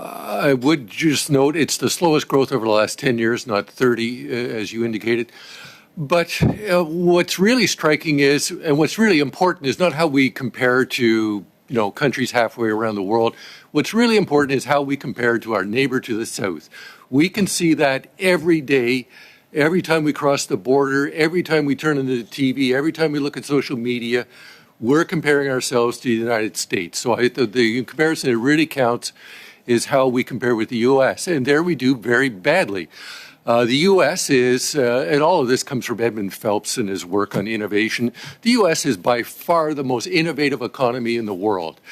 I would just note it's the slowest growth over the last 10 years, not 30, as you indicated. But what's really striking is, and what's really important is not how we compare to, countries halfway around the world. What's really important is how we compare to our neighbor to the south. We can see that every day, every time we cross the border, every time we turn on the TV, every time we look at social media, we're comparing ourselves to the United States. So the comparison that really counts is how we compare with the U.S., and there we do very badly. The U.S. is, and all of this comes from Edmund Phelps and his work on innovation, the U.S. is by far the most innovative economy in the world.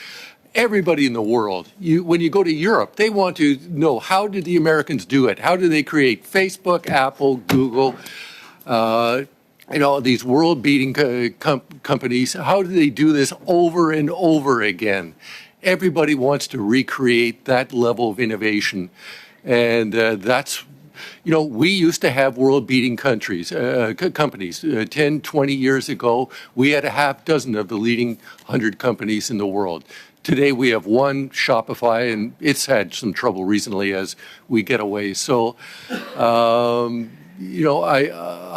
Everybody in the world, when you go to Europe, they want to know, how did the Americans do it? How do they create Facebook, Apple, Google, these world-beating companies? How do they do this over and over again? Everybody wants to recreate that level of innovation. And that's we used to have world-beating companies. 10, 20 years ago, we had a half dozen of the leading 100 companies in the world. Today, we have one, Shopify, and it's had some trouble recently as we get away. So,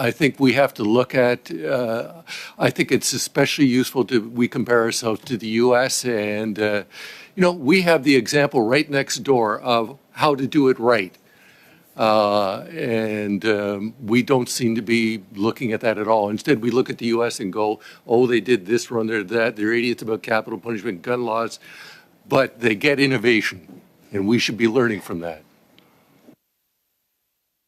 I think we have to look at, I think it's especially useful we compare ourselves to the U.S. and, we have the example right next door of how to do it right. We don't seem to be looking at that at all. Instead, we look at the U.S. and go, oh, they did this wrong, they're that, they're idiots about capital punishment, gun laws, but they get innovation, and we should be learning from that.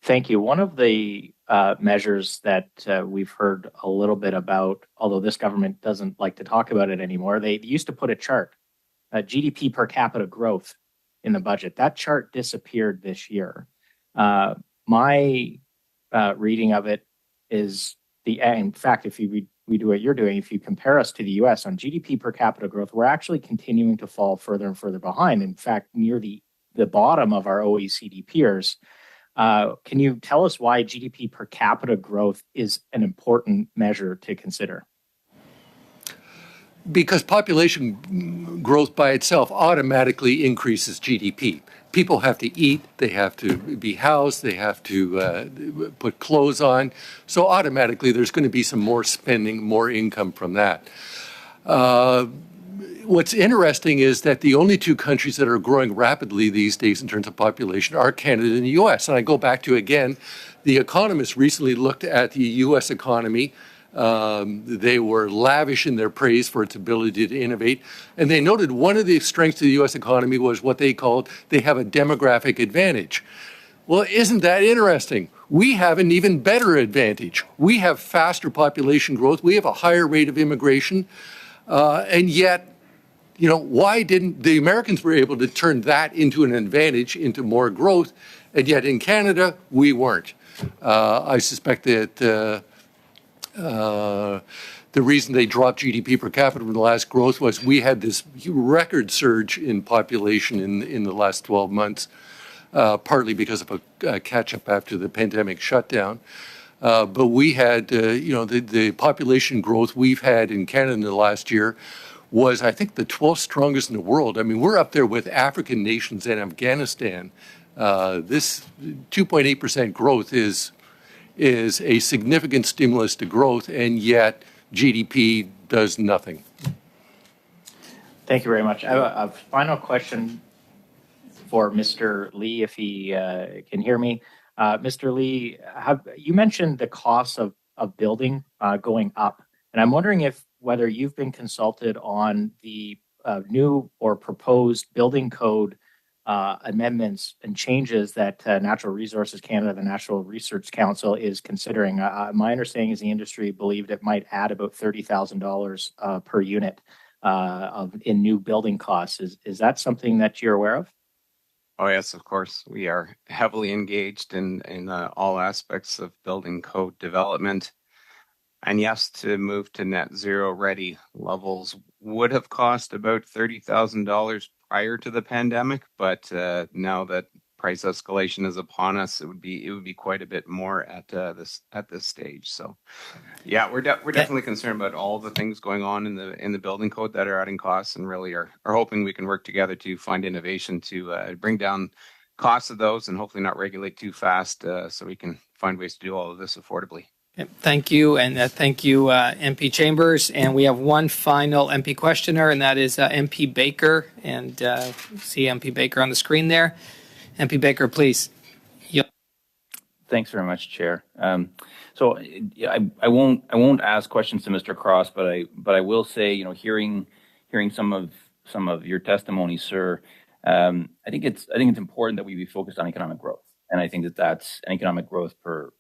Thank you. One of the measures that we've heard a little bit about, although this government doesn't like to talk about it anymore, they used to put a chart, GDP per capita growth in the budget. That chart disappeared this year. My reading of it is in fact, if we do what you're doing, if you compare us to the US on GDP per capita growth, we're actually continuing to fall further and further behind. In fact, near the bottom of our OECD peers. Can you tell us why GDP per capita growth is an important measure to consider? Because population growth by itself automatically increases GDP. People have to eat, they have to be housed, they have to put clothes on. So automatically there's going to be some more spending, more income from that. What's interesting is that the only two countries that are growing rapidly these days in terms of population are Canada and the U.S. And I go back to, again, The Economist recently looked at the U.S. economy. They were lavish in their praise for its ability to innovate. And they noted one of the strengths of the U.S. economy was what they called, they have a demographic advantage. Well, isn't that interesting? We have an even better advantage. We have faster population growth. We have a higher rate of immigration. And yet, why didn't the Americans were able to turn that into an advantage, into more growth, and yet in Canada, we weren't. I suspect that the reason they dropped GDP per capita from the last growth was we had this record surge in population in the last 12 months, partly because of a catch-up after the pandemic shutdown. But we had, the population growth we've had in Canada in the last year was, I think, the 12th strongest in the world. I mean, we're up there with African nations and Afghanistan. This 2.8% growth is a significant stimulus to growth, and yet GDP does nothing. Thank you very much. I have a final question for Mr. Lee, if he can hear me. Mr. Lee, you mentioned the cost of building going up, and I'm wondering whether you've been consulted on the new or proposed building code amendments and changes that Natural Resources Canada, the National Research Council, is considering. My understanding is the industry believed it might add about $30,000 per unit in new building costs. Is that something that you're aware of? Oh, yes, of course. We are heavily engaged in all aspects of building code development. And yes, to move to net zero ready levels would have cost about $30,000 prior to the pandemic, but now that price escalation is upon us, it would be quite a bit more at this stage. So, yeah, we're definitely concerned about all the things going on in the building code that are adding costs, and really are hoping we can work together to find innovation to bring down costs of those, and hopefully not regulate too fast, so we can find ways to do all of this affordably. Thank you, and thank you, MP Chambers. And we have one final MP questioner, and that is MP Baker. And see MP Baker on the screen there. MP Baker, please. Yep. Thanks very much, Chair. So I won't ask questions to Mr. Cross, but I will say, hearing some of your testimony, sir, I think it's important that we be focused on economic growth, and I think that's an economic growth per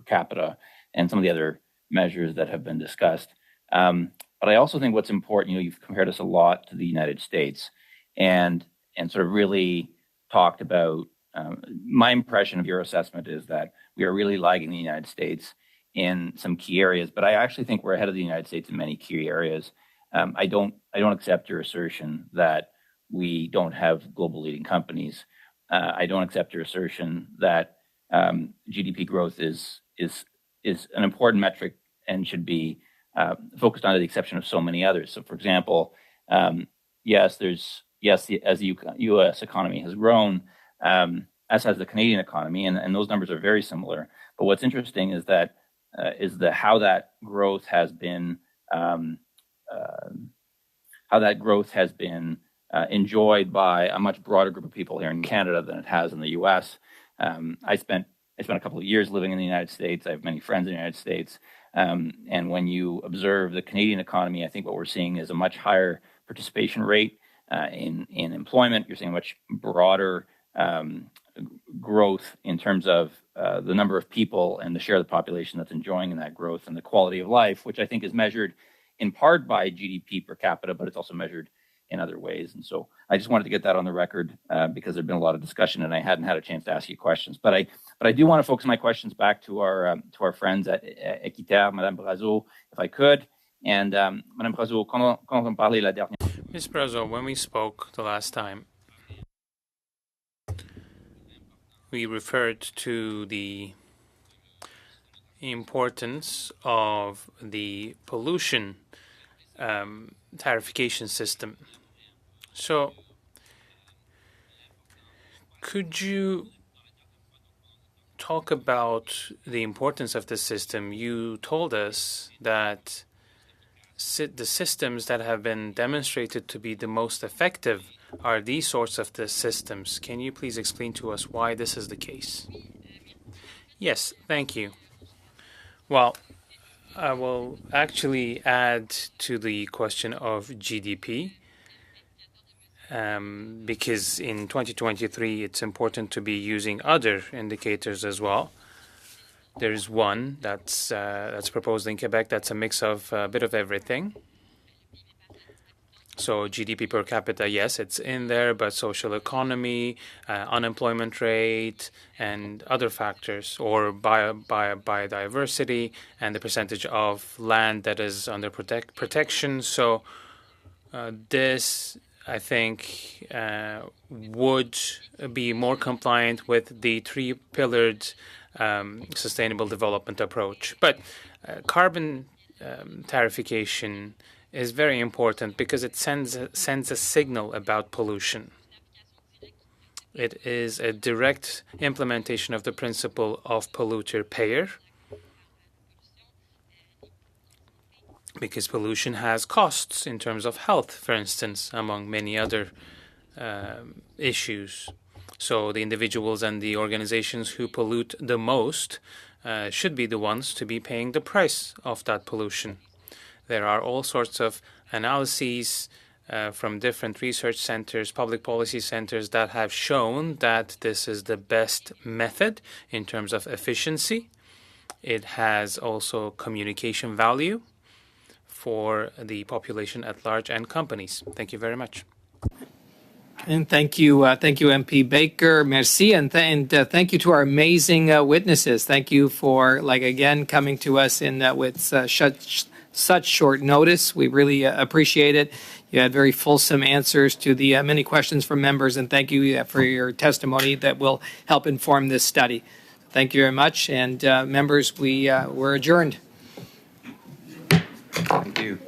capita and some of the other measures that have been discussed. But I also think what's important, you've compared us a lot to the United States, and sort of really talked about, my impression of your assessment is that we are really lagging the United States in some key areas, but I actually think we're ahead of the United States in many key areas. I don't accept your assertion that we don't have global leading companies. I don't accept your assertion that GDP growth is an important metric and should be focused on, to the exception of so many others. So, for example, as the U.S. economy has grown, as has the Canadian economy, and those numbers are very similar. But what's interesting is that how that growth has been enjoyed by a much broader group of people here in Canada than it has in the U.S. I spent a couple of years living in the United States. I have many friends in the United States. And when you observe the Canadian economy, I think what we're seeing is a much higher participation rate in employment. You're seeing a much broader growth in terms of the number of people and the share of the population that's enjoying that growth, and the quality of life, which I think is measured in part by GDP per capita, but it's also measured in other ways. And so I just wanted to get that on the record because there's been a lot of discussion and I hadn't had a chance to ask you questions. But I do want to focus my questions back to our friends at Équiterre, Madame Brazeau, if I could. And Madame Brazeau, quand on parlait la dernière. Ms. Brazeau, when we spoke the last time, we referred to the importance of the pollution tarification system. So, could you talk about the importance of the system? You told us that the systems that have been demonstrated to be the most effective are these sorts of the systems. Can you please explain to us why this is the case? Yes, thank you. Well, I will actually add to the question of GDP because in 2023 it's important to be using other indicators as well. There is one that's proposed in Quebec that's a mix of a bit of everything. So GDP per capita, yes, it's in there, but social economy, unemployment rate, and other factors, or biodiversity, and the percentage of land that is under protection. So this, I think, would be more compliant with the three-pillared sustainable development approach. But carbon tarification is very important because it sends a signal about pollution. It is a direct implementation of the principle of polluter-payer, because pollution has costs in terms of health, for instance, among many other issues. So the individuals and the organizations who pollute the most should be the ones to be paying the price of that pollution. There are all sorts of analyses from different research centers, public policy centers, that have shown that this is the best method in terms of efficiency. It has also communication value for the population at large and companies. Thank you very much. And thank you, MP Baker. Merci, and thank you to our amazing witnesses. Thank you for, again, coming to us with such short notice. We really appreciate it. You had very fulsome answers to the many questions from members, and thank you for your testimony that will help inform this study. Thank you very much, and members, we're adjourned. Thank you.